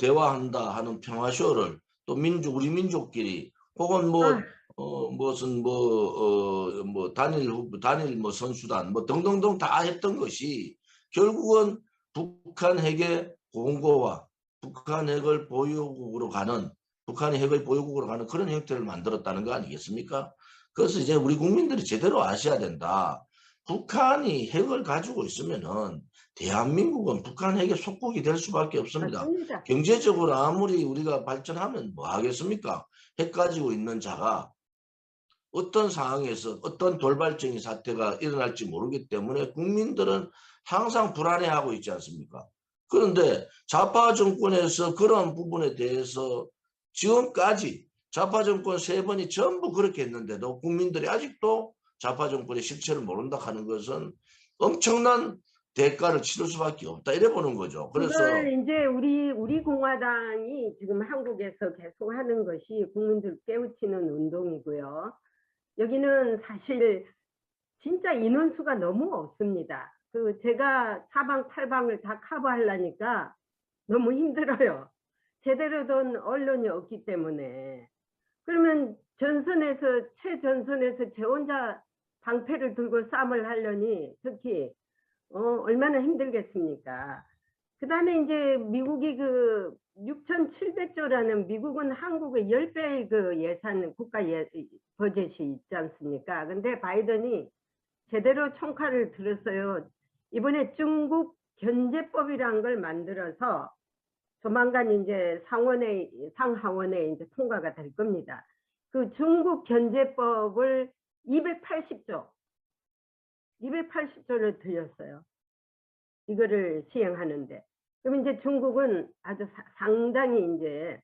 대화한다 하는 평화쇼를 또 우리 민족끼리 혹은 무슨 단일 선수단 등등등 다 했던 것이 결국은 북한 핵의 공고화, 북한 핵을 보유국으로 가는 그런 형태를 만들었다는 거 아니겠습니까? 그래서 이제 우리 국민들이 제대로 아셔야 된다. 북한이 핵을 가지고 있으면은 대한민국은 북한 핵의 속국이 될 수밖에 없습니다.
맞습니다.
경제적으로 아무리 우리가 발전하면 뭐 하겠습니까? 핵 가지고 있는 자가 어떤 상황에서 어떤 돌발적인 사태가 일어날지 모르기 때문에 국민들은 항상 불안해하고 있지 않습니까? 그런데 좌파 정권에서 그런 부분에 대해서 지금까지 좌파 정권 3번이 전부 그렇게 했는데도 국민들이 아직도 좌파 정권의 실체를 모른다 하는 것은 엄청난 대가를 치를 수밖에 없다 이래 보는 거죠. 그래서
그걸 이제 우리 공화당이 지금 한국에서 계속 하는 것이 국민들 깨우치는 운동이고요. 여기는 사실 진짜 인원수가 너무 없습니다. 그 제가 사방팔방을 다 커버하려니까 너무 힘들어요. 제대로 된 언론이 없기 때문에. 그러면 최전선에서 제 혼자 방패를 들고 싸움을 하려니 특히 얼마나 힘들겠습니까? 그 다음에 이제 미국이 그 6,700조라는 미국은 한국의 10배의 그 예산, 버젯이 있지 않습니까? 근데 바이든이 제대로 총칼을 들었어요. 이번에 중국 견제법이라는 걸 만들어서 조만간 이제 상하원에 이제 통과가 될 겁니다. 그 중국 견제법을 280조를 들였어요. 이거를 시행하는데. 그럼 이제 중국은 아주 상당히 이제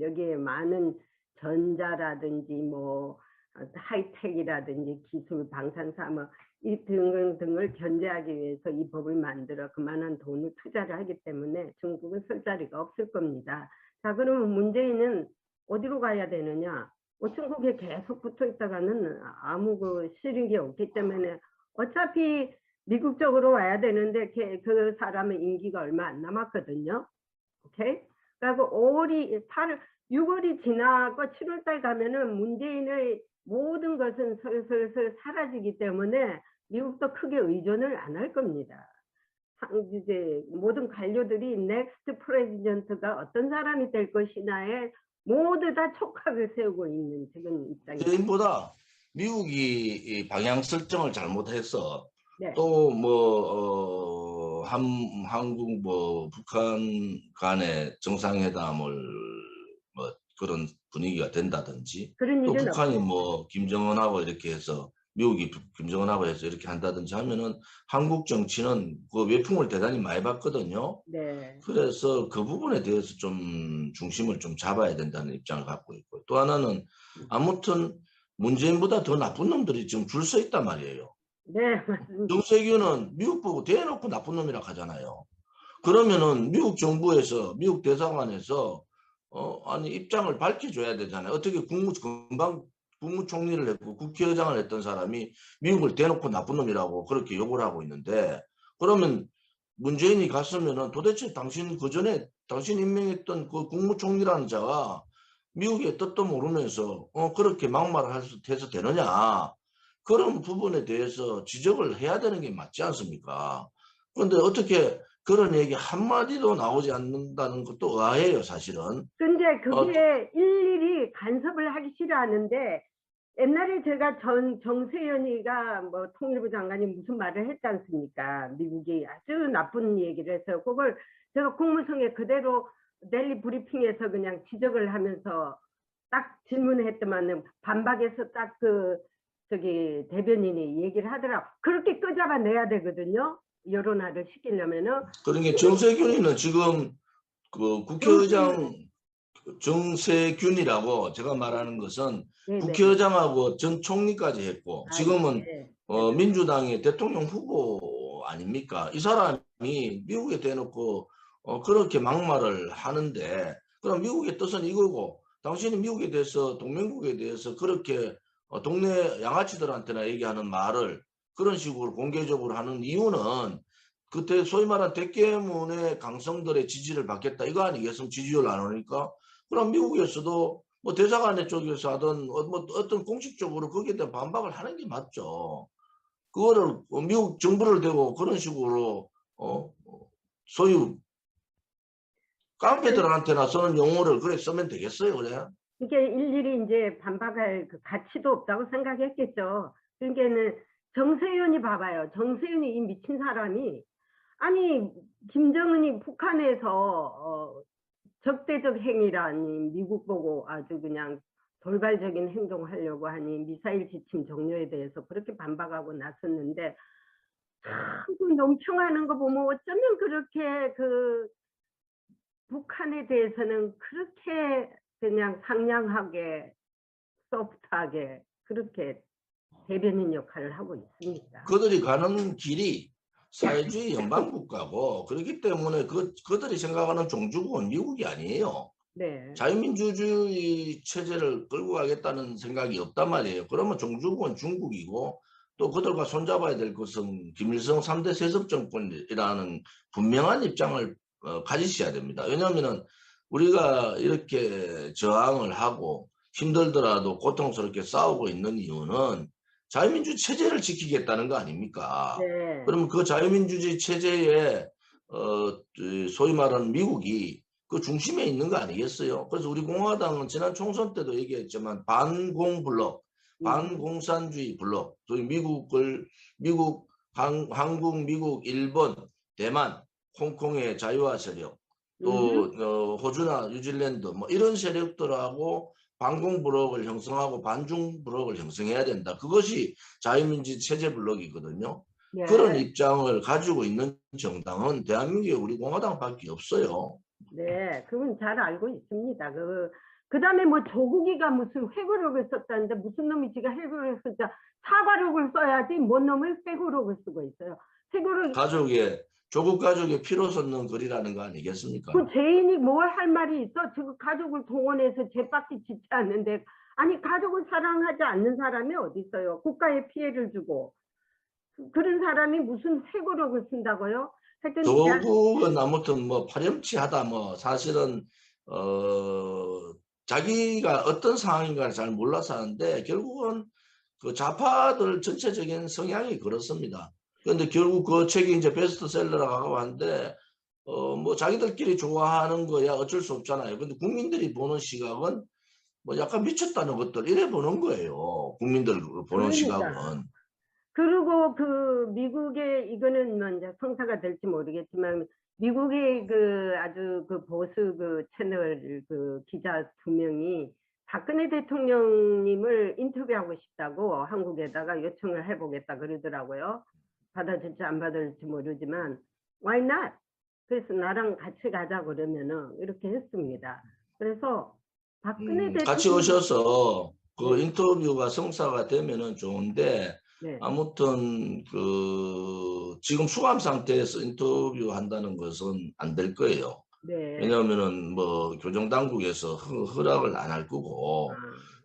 여기에 많은 전자라든지 뭐 하이텍이라든지 기술, 방산사 이 등을 견제하기 위해서 이 법을 만들어 그만한 돈을 투자를 하기 때문에 중국은 쓸 자리가 없을 겁니다. 자, 그러면 문재인은 어디로 가야 되느냐? 중국에 계속 붙어 있다가는 아무 그 실익이 없기 때문에 어차피 미국 쪽으로 와야 되는데 그 사람의 임기가 얼마 안 남았거든요. 오케이? 그리고 6월이 지나고 7월달 가면은 문재인의 모든 것은 슬슬 사라지기 때문에 미국도 크게 의존을 안 할 겁니다. 이제 모든 관료들이 넥스트 프레지던트가 어떤 사람이 될 것이냐에 모두 다 촉각을 세우고 있는 지금 입장입니다.
그보다 미국이 방향 설정을 잘못해서
네.
또 한국 북한 간의 정상회담을 그런 분위기가 된다든지
그런
또
일은
북한이
없습니다.
김정은하고 이렇게 해서 미국이 김정은하고 해서 이렇게 한다든지 하면은 한국 정치는 그 외풍을 대단히 많이 받거든요.
네.
그래서 그 부분에 대해서 좀 중심을 좀 잡아야 된다는 입장을 갖고 있고, 또 하나는 아무튼 문재인보다 더 나쁜 놈들이 지금 줄 서 있단 말이에요.
네, 맞습니다.
정세균은 미국 보고 대놓고 나쁜 놈이라 하잖아요. 그러면은 미국 정부에서 미국 대사관에서 아니 입장을 밝혀줘야 되잖아요. 어떻게 금방 국무총리를 했고 국회의장을 했던 사람이 미국을 대놓고 나쁜 놈이라고 그렇게 욕을 하고 있는데, 그러면 문재인이 갔으면은 도대체 당신 그전에 당신 임명했던 그 국무총리라는 자가 미국의 뜻도 모르면서 그렇게 막말을 해서 되느냐, 그런 부분에 대해서 지적을 해야 되는 게 맞지 않습니까? 그런데 어떻게 그런 얘기 한마디도 나오지 않는다는 것도 의아해요, 사실은.
근데 그게 일일이 간섭을 하기 싫어하는데, 옛날에 제가 정세현이가 뭐 통일부 장관이 무슨 말을 했지 않습니까? 미국이 아주 나쁜 얘기를 해서 그걸 제가 국무성에 그대로 델리 브리핑에서 그냥 지적을 하면서 딱 질문했더만은 반박해서 딱 저기 대변인이 얘기를 하더라고. 그렇게 끄잡아내야 되거든요. 여론화를 시키려면은.
그러니까 정세균이는 지금 그 국회의장 정세균이라고 제가 말하는 것은
네네.
국회의장하고 전 총리까지 했고 지금은
네.
민주당의 대통령 후보 아닙니까? 이 사람이 미국에 대놓고 그렇게 막말을 하는데, 그럼 미국의 뜻은 이거고, 당신이 미국에 대해서 동맹국에 대해서 그렇게 동네 양아치들한테나 얘기하는 말을 그런 식으로 공개적으로 하는 이유는 그때 소위 말한 대깨문의 강성들의 지지를 받겠다 이거 아니겠습니까? 지지율 안 오니까. 그럼 미국에서도 뭐 대사관의 쪽에서 하든 뭐 어떤 공식적으로 거기에 대한 반박을 하는 게 맞죠. 그거를 미국 정부를 대고 그런 식으로 소유 깡패들한테나 쓰는 용어를 그래 쓰면 되겠어요, 그래?
이게 일일이 이제 반박할 그 가치도 없다고 생각했겠죠. 그러니까는 정세윤이 봐봐요. 정세윤이 이 미친 사람이, 아니 김정은이 북한에서 적대적 행위라니 미국 보고 아주 그냥 돌발적인 행동하려고 하니 미사일 지침 종료에 대해서 그렇게 반박하고 나섰는데, 참 그 농청하는 거 보면 어쩌면 그렇게 북한에 대해서는 그렇게 그냥 상냥하게 소프트하게 그렇게 대변인 역할을 하고 있습니다.
그들이 가는 길이 사회주의 연방국가고 그렇기 때문에 그들이 생각하는 종주국은 미국이 아니에요.
네.
자유민주주의 체제를 끌고 가겠다는 생각이 없단 말이에요. 그러면 종주국은 중국이고, 또 그들과 손잡아야 될 것은 김일성 3대 세습 정권이라는 분명한 입장을 가지셔야 됩니다. 왜냐하면 우리가 이렇게 저항을 하고 힘들더라도 고통스럽게 싸우고 있는 이유는 자유민주 체제를 지키겠다는 거 아닙니까?
네.
그러면 그 자유민주주의 체제에 소위 말하는 미국이 그 중심에 있는 거 아니겠어요? 그래서 우리 공화당은 지난 총선 때도 얘기했지만 반공블록, 반공산주의 블록, 소위 한국, 미국, 일본, 대만, 홍콩의 자유화 세력, 또 호주나 뉴질랜드 뭐 이런 세력들하고 반공 블록을 형성하고 반중 블록을 형성해야 된다. 그것이 자유민주 체제 블록이거든요.
네.
그런 입장을 가지고 있는 정당은 대한민국에 우리 공화당밖에 없어요.
네, 그건 잘 알고 있습니다. 그다음에 뭐 조국이가 무슨 회고록을 썼다는데 무슨 놈이 지가 회고록을 썼자 사과록을 써야지 뭔 놈을 회고록을 쓰고 있어요. 회고록
조국 가족의 피로 섰는 글이라는 거 아니겠습니까?
그 죄인이 뭘 할 말이 있어? 지금 가족을 동원해서 죄밖에 짓지 않는데, 아니 가족을 사랑하지 않는 사람이 어디 있어요? 국가에 피해를 주고 그런 사람이 무슨 회고록을 쓴다고요?
조국은 아무튼 뭐 파렴치하다, 뭐 사실은 자기가 어떤 상황인가를 잘 몰라서 하는데 결국은 그 좌파들 전체적인 성향이 그렇습니다. 그런데 결국 그 책이 이제 베스트셀러라고 하는데 뭐 자기들끼리 좋아하는 거야 어쩔 수 없잖아요. 근데 국민들이 보는 시각은 뭐 약간 미쳤다는 것들 이래 보는 거예요. 국민들 보는 시각은.
그리고 미국의 이거는 뭐 이제 성사가 될지 모르겠지만 미국의 아주 보수 채널 기자 2명이 박근혜 대통령님을 인터뷰하고 싶다고 한국에다가 요청을 해보겠다 그러더라고요. 받아줄지 안 받아줄지 모르지만 why not? 그래서 나랑 같이 가자 그러면은 이렇게 했습니다. 그래서 박근혜 대통령
같이 오셔서 그 인터뷰가 성사가 되면은 좋은데
네.
아무튼 지금 수감 상태에서 인터뷰한다는 것은 안 될 거예요.
네.
왜냐하면은 뭐 교정 당국에서 허락을 안 할 거고,
아,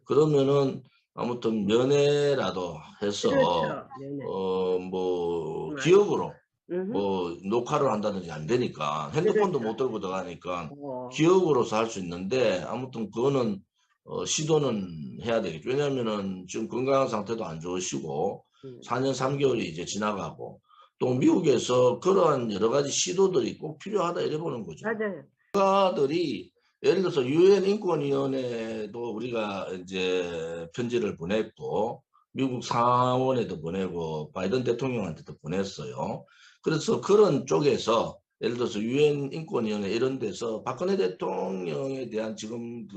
그러면은 아무튼 면회라도 해서
그렇죠. 네네.
뭐
맞아요.
기억으로
음흠.
뭐 녹화를 한다든지 안 되니까 핸드폰도
그렇죠.
못 들고 들어가니까
어,
기억으로서 할 수 있는데, 아무튼 그거는 시도는 해야 되겠죠. 왜냐하면은 지금 건강 상태도 안 좋으시고
음,
4년 3개월이 이제 지나가고, 또 미국에서 그러한 여러 가지 시도들이 꼭 필요하다 이래 보는 거죠.
맞아요.
국가들이 예를 들어서 유엔 인권위원회도 우리가 이제 편지를 보냈고, 미국 상원에도 보내고, 바이든 대통령한테도 보냈어요. 그래서 그런 쪽에서 예를 들어서 유엔 인권위원회 이런 데서 박근혜 대통령에 대한 지금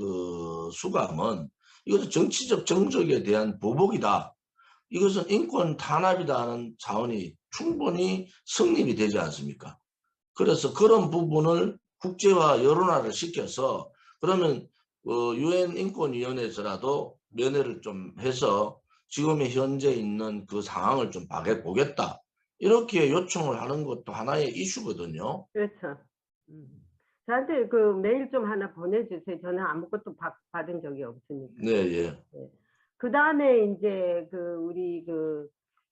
수감은 이것은 정치적 정적에 대한 보복이다, 이것은 인권 탄압이다 하는 차원이 충분히 성립이 되지 않습니까? 그래서 그런 부분을 국제화 여론화를 시켜서, 그러면 유엔 인권위원회에서라도 면회를 좀 해서 지금의 현재 있는 그 상황을 좀 보겠다, 이렇게 요청을 하는 것도 하나의 이슈거든요.
그렇죠. 저한테 그 메일 좀 하나 보내주세요. 저는 아무것도 받은 적이 없으니까.
네, 예.
네. 그 다음에 이제 우리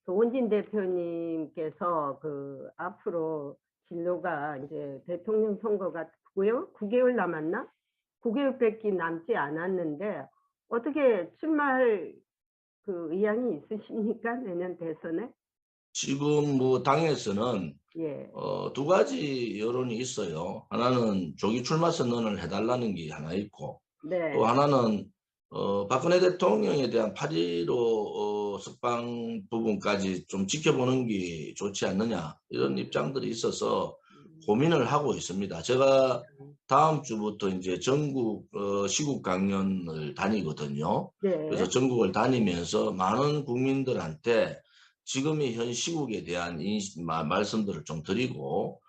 조원진 대표님께서 앞으로 진로가 이제 대통령 선거가 9개월 남았나? 9개월밖에 남지 않았는데 어떻게 출마할 의향이 있으십니까? 내년 대선에?
지금 뭐 당에서는
예.
두 가지 여론이 있어요. 하나는 조기 출마 선언을 해달라는 게 하나 있고, 또
네.
하나는 박근혜 대통령에 대한 8.15 석방 부분까지 좀 지켜보는 게 좋지 않느냐, 이런 입장들이 있어서 고민을 하고 있습니다. 제가 다음 주부터 이제 전국 시국 강연을 다니거든요.
네.
그래서 전국을 다니면서 많은 국민들한테 지금의 현 시국에 대한 말씀들을 좀 드리고,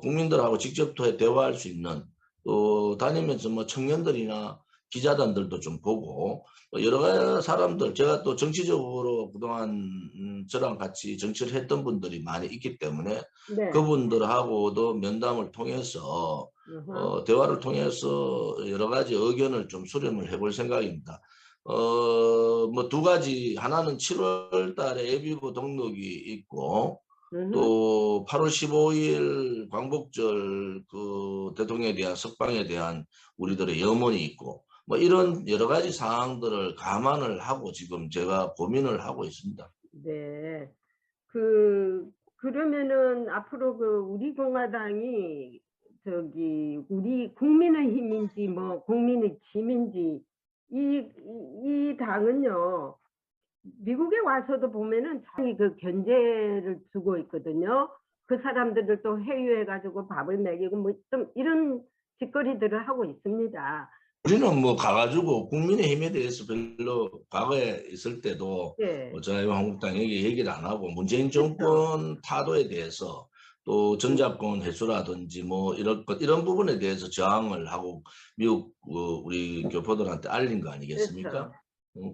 국민들하고 직접 대화할 수 있는, 또 다니면서 뭐 청년들이나 기자단들도 좀 보고, 여러 가지 사람들, 제가 또 정치적으로 그동안 저랑 같이 정치를 했던 분들이 많이 있기 때문에
네.
그분들하고도 면담을 통해서 대화를 통해서 여러 가지 의견을 좀 수렴을 해볼 생각입니다. 뭐 두 가지, 하나는 7월 달에 예비후 등록이 있고, 또 8월 15일 광복절 대통령에 대한 석방에 대한 우리들의 염원이 있고, 뭐 이런 여러 가지 사항들을 감안을 하고 지금 제가 고민을 하고 있습니다.
네. 그러면은 앞으로 우리 공화당이 우리 국민의힘인지 뭐 국민의 힘인지 이 당은요, 미국에 와서도 보면은 자기 견제를 두고 있거든요. 그 사람들을 또 회유해가지고 밥을 먹이고 뭐 좀 이런 짓거리들을 하고 있습니다.
우리는 뭐 가가지고 국민의힘에 대해서 별로 과거에 있을 때도
예.
자유한국당 얘기를 안 하고, 문재인
그렇죠.
정권 타도에 대해서 또 전작권 해소라든지 뭐 이런 부분에 대해서 저항을 하고 미국 우리 교포들한테 알린 거 아니겠습니까?
그렇죠.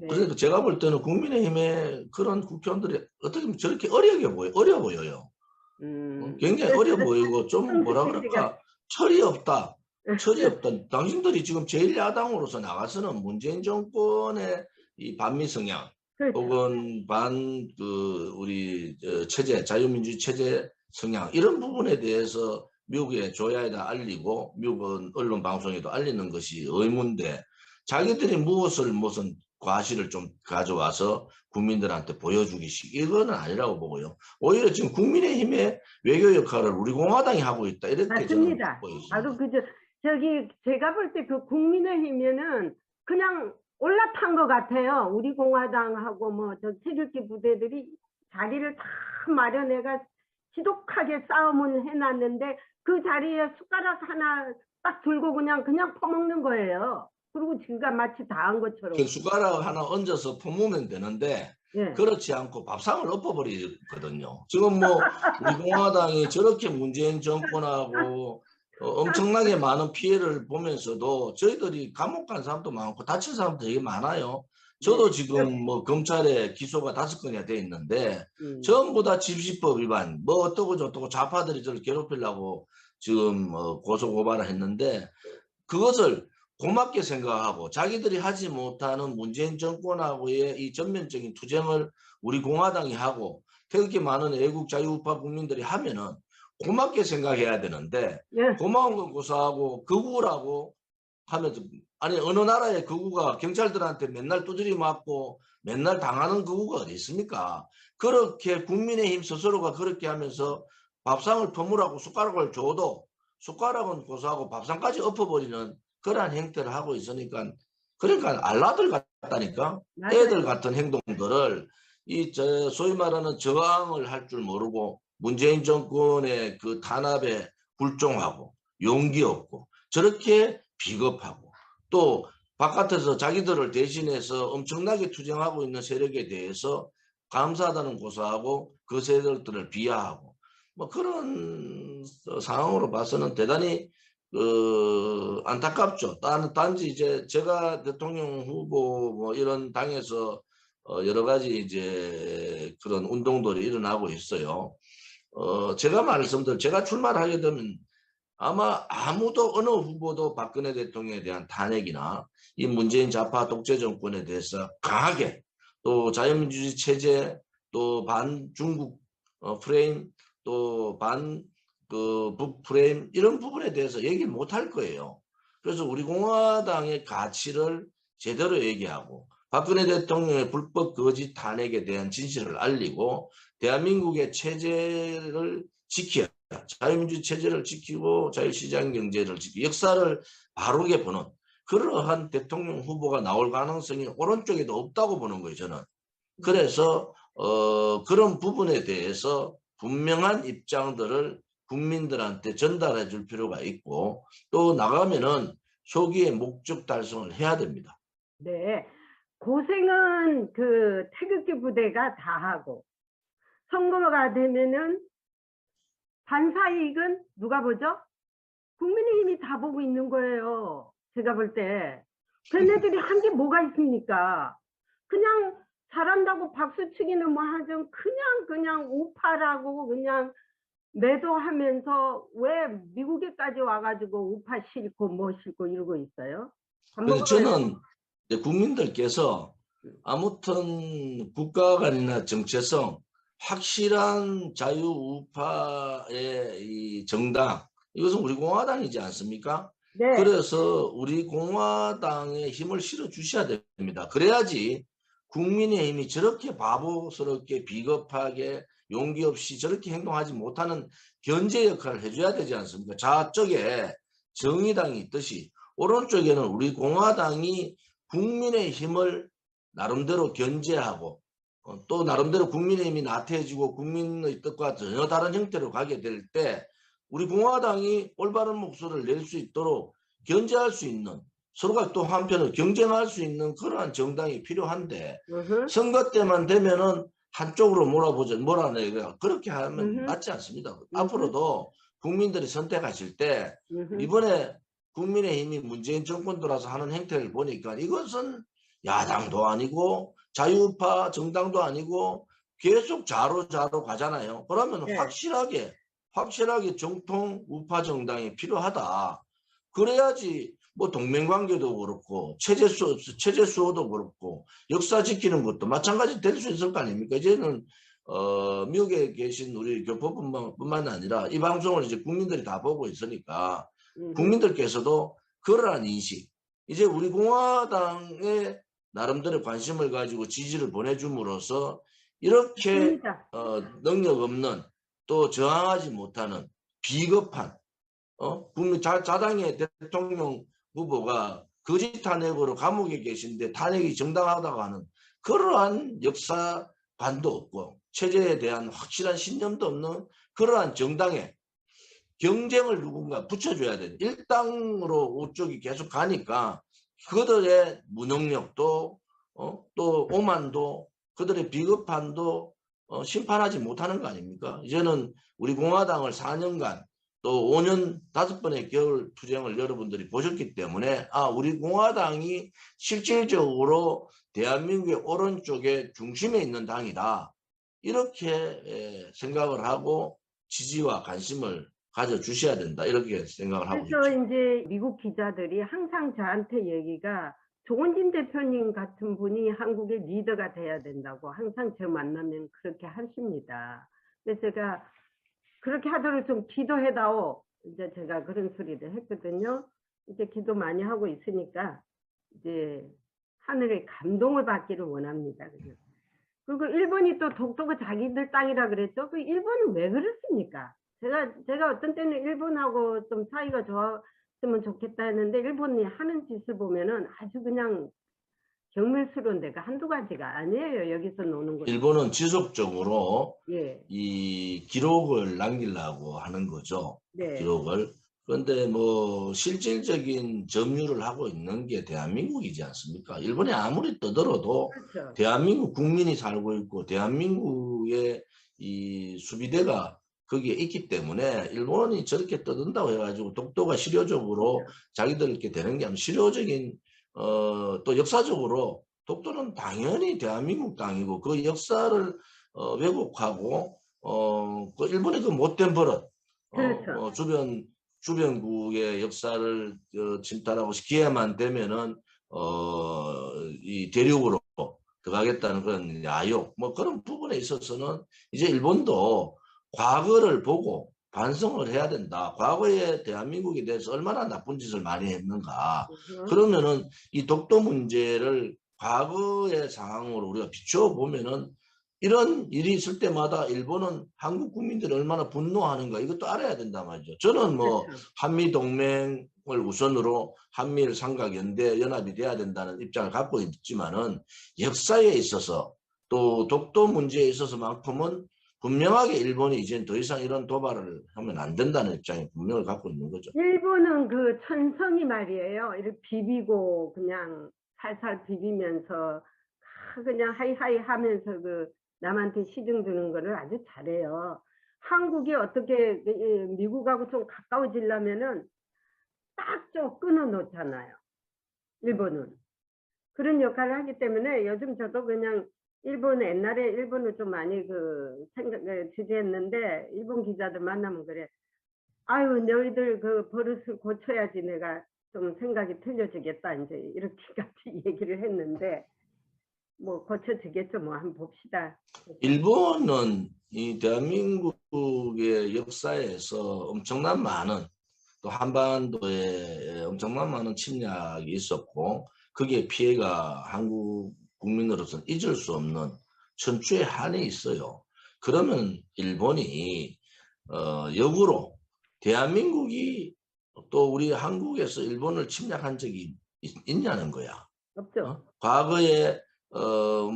네.
그러니까 제가 볼 때는 국민의힘의 그런 국회의원들이 어떻게 보면 저렇게 어려 보여요. 굉장히 어려 보이고 좀 뭐라 그럴까, 철이 없다. 철이 없다. 당신들이 지금 제1야당으로서 나가서는 문재인 정권의 이 반미 성향,
그렇죠.
혹은 우리 체제, 자유민주주의 체제 성향, 이런 부분에 대해서 미국의 조야에다 알리고 미국 언론 방송에도 알리는 것이 의무인데, 자기들이 무슨 과실을 좀 가져와서 국민들한테 보여주기식, 이거는 아니라고 보고요. 오히려 지금 국민의힘의 외교 역할을 우리 공화당이 하고 있다, 이렇게 저는
맞습니다.
보고
바로
있습니다.
제가 볼 때 국민의힘에는 그냥 올라탄 것 같아요. 우리 공화당하고 뭐 태극기 부대들이 자리를 다 마련해가 지독하게 싸움을 해놨는데 그 자리에 숟가락 하나 딱 들고 그냥 퍼먹는 거예요. 그리고 지가 마치 다 한 것처럼.
숟가락 하나 얹어서 품으면 되는데,
예.
그렇지 않고 밥상을 엎어버리거든요. 지금 뭐 우리 공화당이 저렇게 문재인 정권하고 엄청나게 많은 피해를 보면서도 저희들이 감옥 간 사람도 많고 다친 사람도 되게 많아요. 저도 지금 뭐 검찰에 기소가 5건이나 돼 있는데 전부 다 집시법 위반, 뭐 어떠고 저떠고 좌파들이 저를 괴롭히려고 지금 고소 고발을 했는데 그것을 고맙게 생각하고 자기들이 하지 못하는 문재인 정권하고의 이 전면적인 투쟁을 우리 공화당이 하고 태극기 많은 애국 자유우파 국민들이 하면은 고맙게 생각해야 되는데 고마운 건 고사하고 극우라고 하면서 아니 어느 나라의 극우가 경찰들한테 맨날 두드리 맞고 맨날 당하는 극우가 어디 있습니까? 그렇게 국민의힘 스스로가 그렇게 하면서 밥상을 퍼무라고 숟가락을 줘도 숟가락은 고사하고 밥상까지 엎어버리는 그러한 행태를 하고 있으니까 그러니까 알라들 같다니까 애들 같은 행동들을 소위 말하는 저항을 할 줄 모르고 문재인 정권의 그 탄압에 굴종하고 용기 없고 저렇게 비겁하고 또 바깥에서 자기들을 대신해서 엄청나게 투쟁하고 있는 세력에 대해서 감사하다는 고사하고 그 세력들을 비하하고 뭐 그런 상황으로 봐서는 대단히 안타깝죠. 단지 이제 제가 대통령 후보 뭐 이런 당에서 여러 가지 이제 그런 운동들이 일어나고 있어요. 제가 출마를 하게 되면 아마 아무도 어느 후보도 박근혜 대통령에 대한 탄핵이나 이 문재인 좌파 독재 정권에 대해서 강하게 또 자유민주주의 체제 또 반중국 프레임 또 북 프레임 이런 부분에 대해서 얘기를 못할 거예요. 그래서 우리 공화당의 가치를 제대로 얘기하고 박근혜 대통령의 불법 거짓 탄핵에 대한 진실을 알리고 대한민국의 체제를 지켜야 자유민주 체제를 지키고 자유시장 경제를 지키고 역사를 바르게 보는 그러한 대통령 후보가 나올 가능성이 오른쪽에도 없다고 보는 거예요. 저는. 그래서 그런 부분에 대해서 분명한 입장들을 국민들한테 전달해 줄 필요가 있고 또 나가면은 소기의 목적 달성을 해야 됩니다.
네. 고생은 그 태극기 부대가 다 하고 선거가 되면은 반사이익은 누가 보죠? 국민의힘이 다 보고 있는 거예요. 제가 볼 때. 걔네들이 한 게 뭐가 있습니까? 그냥 잘한다고 박수 치기는 뭐 하죠. 그냥 우파라고 그냥 매도하면서 왜 미국에까지 와가지고 우파 싫고 뭐 싫고 이러고 있어요?
그래서 저는 국민들께서 아무튼 국가 간이나 정체성 확실한 자유우파의 이 정당 이것은 우리 공화당이지 않습니까?
네.
그래서 우리 공화당에 힘을 실어 주셔야 됩니다. 그래야지 국민의힘이 저렇게 바보스럽게 비겁하게 용기 없이 저렇게 행동하지 못하는 견제 역할을 해줘야 되지 않습니까? 좌쪽에 정의당이 있듯이 오른쪽에는 우리 공화당이 국민의힘을 나름대로 견제하고 또 나름대로 국민의힘이 나태해지고 국민의 뜻과 전혀 다른 형태로 가게 될 때 우리 공화당이 올바른 목소리를 낼 수 있도록 견제할 수 있는 서로가 또 한편으로 경쟁할 수 있는 그러한 정당이 필요한데 선거 때만 되면은 한쪽으로 몰아내가 그렇게 하면 맞지 않습니다. 앞으로도 국민들이 선택하실 때 이번에 국민의힘이 문재인 정권 들어서 하는 행태를 보니까 이것은 야당도 아니고 자유우파 정당도 아니고 계속 좌로 가잖아요. 그러면
네.
확실하게 정통 우파 정당이 필요하다. 그래야지 뭐 동맹관계도 그렇고 체제 수호도 그렇고 역사 지키는 것도 마찬가지 될 수 있을 거 아닙니까? 이제는 미국에 계신 우리 교포뿐만 아니라 이 방송을 이제 국민들이 다 보고 있으니까 국민들께서도 그러한 인식 이제 우리 공화당에 나름대로 관심을 가지고 지지를 보내줌으로써 이렇게 능력 없는 또 저항하지 못하는 비겁한 국민 자당의 대통령 후보가 거짓 탄핵으로 감옥에 계신데 탄핵이 정당하다고 하는 그러한 역사관도 없고 체제에 대한 확실한 신념도 없는 그러한 정당에 경쟁을 누군가 붙여줘야 되는 일당으로 우쪽이 계속 가니까 그들의 무능력도 또 오만도 그들의 비겁함도 심판하지 못하는 거 아닙니까? 이제는 우리 공화당을 4년간 또 5년 5번의 겨울 투쟁을 여러분들이 보셨기 때문에 우리 공화당이 실질적으로 대한민국의 오른쪽에 중심에 있는 당이다. 이렇게 생각을 하고 지지와 관심을 가져주셔야 된다. 이렇게 생각을 하고
그래서
있죠.
이제 미국 기자들이 항상 저한테 얘기가 조원진 대표님 같은 분이 한국의 리더가 돼야 된다고 항상 저 만나면 그렇게 하십니다. 그래서 제가 그렇게 하도록 좀 기도해다오. 이제 제가 그런 소리를 했거든요. 이제 기도 많이 하고 있으니까 이제 하늘의 감동을 받기를 원합니다. 그리고 일본이 또 독도가 자기들 땅이라 그랬죠. 그 일본은 왜 그렇습니까? 제가 어떤 때는 일본하고 좀 사이가 좋았으면 좋겠다 했는데 일본이 하는 짓을 보면은 아주 그냥 경멸스러운 데가 한두 가지가 아니에요. 여기서 노는 거.
일본은 지속적으로
예.
이 기록을 남기려고 하는 거죠.
네.
기록을. 그런데 뭐 실질적인 점유를 하고 있는 게 대한민국이지 않습니까? 일본이 아무리 떠들어도
그렇죠.
대한민국 국민이 살고 있고 대한민국의 이 수비대가 거기에 있기 때문에 일본이 저렇게 떠든다고 해가지고 독도가 실효적으로 자기들 이렇게 되는 게 아니라 실효적인 또 역사적으로 독도는 당연히 대한민국 땅이고 그 역사를 왜곡하고 그 일본의 그 못된 버릇
그렇죠.
주변국의 역사를 침탈하고 기회만 되면은 이 대륙으로 들어가겠다는 그런 야욕 뭐 그런 부분에 있어서는 이제 일본도 과거를 보고 반성을 해야 된다. 과거에 대한민국에 대해서 얼마나 나쁜 짓을 많이 했는가. 그러면은 이 독도 문제를 과거의 상황으로 우리가 비추어 보면은 이런 일이 있을 때마다 일본은 한국 국민들이 얼마나 분노하는가 이것도 알아야 된단 말이죠. 저는 뭐 한미 동맹을 우선으로 한미일 삼각연대 연합이 돼야 된다는 입장을 갖고 있지만은 역사에 있어서 또 독도 문제에 있어서만큼은 분명하게 일본이 이제 더 이상 이런 도발을 하면 안 된다는 입장에 분명을 갖고 있는 거죠.
일본은 그 천성이 말이에요. 이렇게 비비고 그냥 살살 비비면서 그냥 하이하이 하면서 그 남한테 시중 드는 거를 아주 잘해요. 한국이 어떻게 미국하고 좀 가까워지려면은 딱 좀 끊어 놓잖아요. 일본은. 그런 역할을 하기 때문에 요즘 저도 그냥 옛날에 일본을 좀 많이 지지했는데 일본 기자들 만나면 그래. 아유, 너희들 그 버릇을 고쳐야지 내가 좀 생각이 틀려지겠다. 이제 이렇게 같이 얘기를 했는데 뭐 고쳐지겠죠. 뭐 한번 봅시다.
일본은 이 대한민국의 역사에서 엄청난 많은 또 한반도에 엄청난 많은 침략이 있었고 그게 피해가 한국 국민으로서는 잊을 수 없는 천추의 한이 있어요. 그러면 일본이 역으로 대한민국이 또 우리 한국에서 일본을 침략한 적이 있냐는 거야.
없죠.
과거에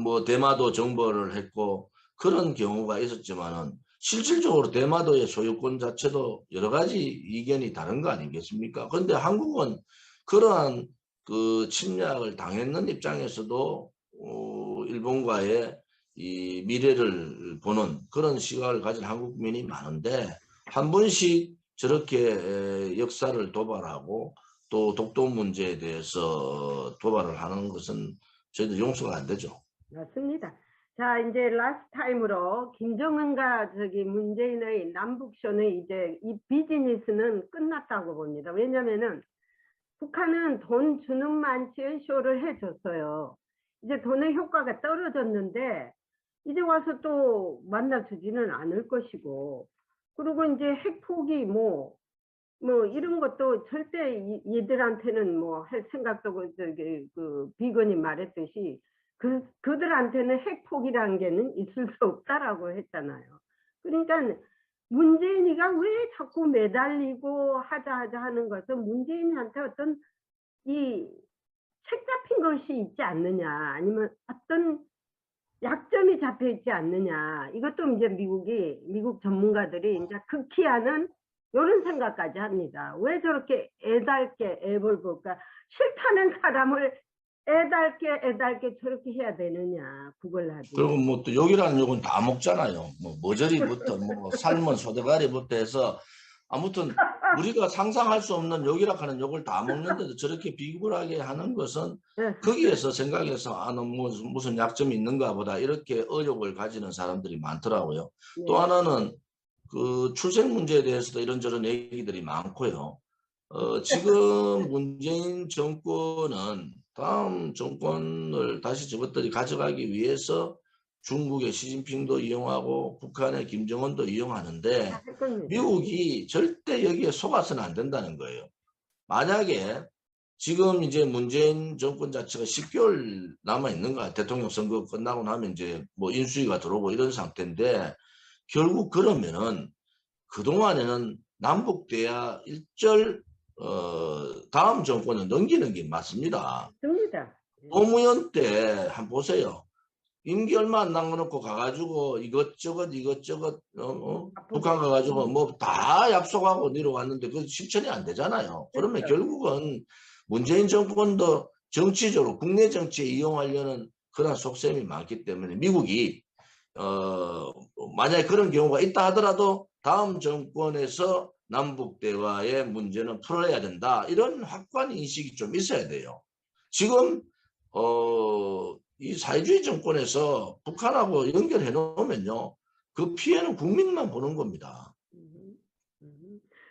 뭐 대마도 정벌을 했고 그런 경우가 있었지만은 실질적으로 대마도의 소유권 자체도 여러 가지 이견이 다른 거 아니겠습니까? 그런데 한국은 그러한 그 침략을 당했는 입장에서도 일본과의 이 미래를 보는 그런 시각을 가진 한국 국민이 많은데 한 번씩 저렇게 역사를 도발하고 또 독도 문제에 대해서 도발을 하는 것은 저희들 용서가 안 되죠.
맞습니다. 자, 이제 라스트 타임으로 김정은과 문재인의 남북쇼는 이제 이 비즈니스는 끝났다고 봅니다. 왜냐면은 북한은 돈 주는 만치의 쇼를 해줬어요. 이제 돈의 효과가 떨어졌는데 이제 와서 또 만나주지는 않을 것이고 그리고 이제 핵포기 뭐 이런 것도 절대 얘들한테는 뭐 할 생각도 그 비건이 말했듯이 그들한테는 핵폭이라는 게는 있을 수 없다라고 했잖아요. 그러니까 문재인이가 왜 자꾸 매달리고 하자 하는 것은 문재인한테 어떤 이 책 잡힌 것이 있지 않느냐 아니면 어떤 약점이 잡혀 있지 않느냐 이것도 이제 미국 전문가들이 이제 극히하는 이런 생각까지 합니다. 왜 저렇게 애달게 애벌볼까? 싫다는 사람을 애달게 저렇게 해야 되느냐 그걸 하지.
그리고 뭐 또 욕이라는 욕은 다 먹잖아요. 뭐 머저리부터 뭐 삶은 소대가리부터 해서 아무튼 우리가 상상할 수 없는 욕이라 하는 욕을 다 먹는데도 저렇게 비굴하게 하는 것은 거기에서 생각해서 아, 너 무슨 약점이 있는가 보다 이렇게 의욕을 가지는 사람들이 많더라고요. 또 하나는 그 출생 문제에 대해서도 이런저런 얘기들이 많고요. 지금 문재인 정권은 다음 정권을 다시 저것들이 가져가기 위해서 중국의 시진핑도 이용하고 북한의 김정은도 이용하는데 미국이 절대 여기에 속아서는 안 된다는 거예요. 만약에 지금 이제 문재인 정권 자체가 10개월 남아 있는 거야. 대통령 선거 끝나고 나면 이제 뭐 인수위가 들어오고 이런 상태인데 결국 그러면은 그동안에는 남북대화 일절 다음 정권은 넘기는 게 맞습니다.
맞습니다.
노무현 때 한번 보세요. 임기 얼마 안 남겨놓고 가가지고 이것저것 북한 가가지고 뭐 다 약속하고 내려왔는데 그 실천이 안 되잖아요. 그러면 결국은 문재인 정권도 정치적으로 국내 정치에 이용하려는 그런 속셈이 많기 때문에 미국이 만약에 그런 경우가 있다 하더라도 다음 정권에서 남북 대화의 문제는 풀어야 된다. 이런 확고한 인식이 좀 있어야 돼요. 지금 이 사회주의 정권에서 북한하고 연결해 놓으면요. 그 피해는 국민만 보는 겁니다.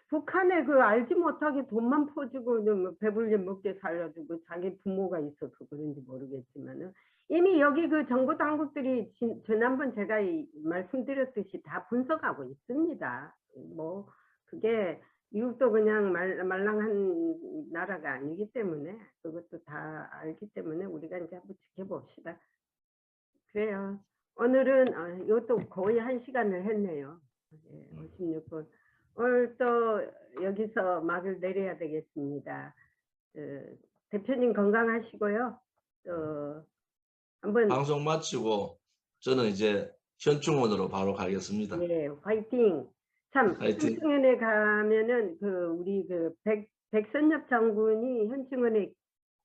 북한에 그 알지 못하게 돈만 퍼주고 뭐 배불리 먹게 살려주고 자기 부모가 있어서 그런지 모르겠지만은 이미 여기 그 정부 당국들이 지난번 제가 말씀드렸듯이 다 분석하고 있습니다. 뭐 그게 미국도 그냥 말랑한 나라가 아니기 때문에 그것도 다 알기 때문에 우리가 이제 한번 지켜봅시다. 그래요. 오늘은 이것도 거의 1시간을 했네요. 56분. 오늘 또 여기서 막을 내려야 되겠습니다. 대표님 건강하시고요. 한번
방송 마치고 저는 이제 현충원으로 바로 가겠습니다.
네, 화이팅. 참
화이팅.
현충원에 가면은 그 우리 그 백선엽 장군이 현충원에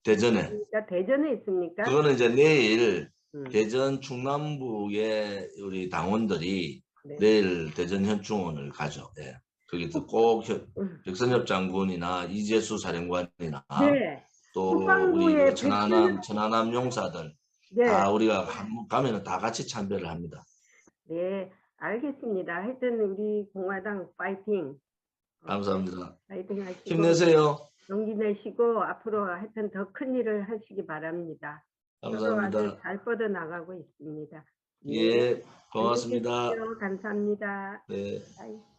대전에
있습니까?
그거는 이제 내일 대전 충남북의 우리 당원들이 내일 대전 현충원을 가죠. 예. 거기서 꼭 백선엽 장군이나 이재수 사령관이나 또 우리 그 천안함 용사들 다 우리가 가면은 다 같이 참배를 합니다.
네, 알겠습니다. 하여튼 우리 공화당 파이팅.
감사합니다.
파이팅 하시고
힘내세요.
용기 내시고 앞으로 하여튼 더 큰 일을 하시기 바랍니다.
감사합니다.
아주 잘 뻗어나가고 있습니다.
예, 고맙습니다.
감사합니다.
네.
바이.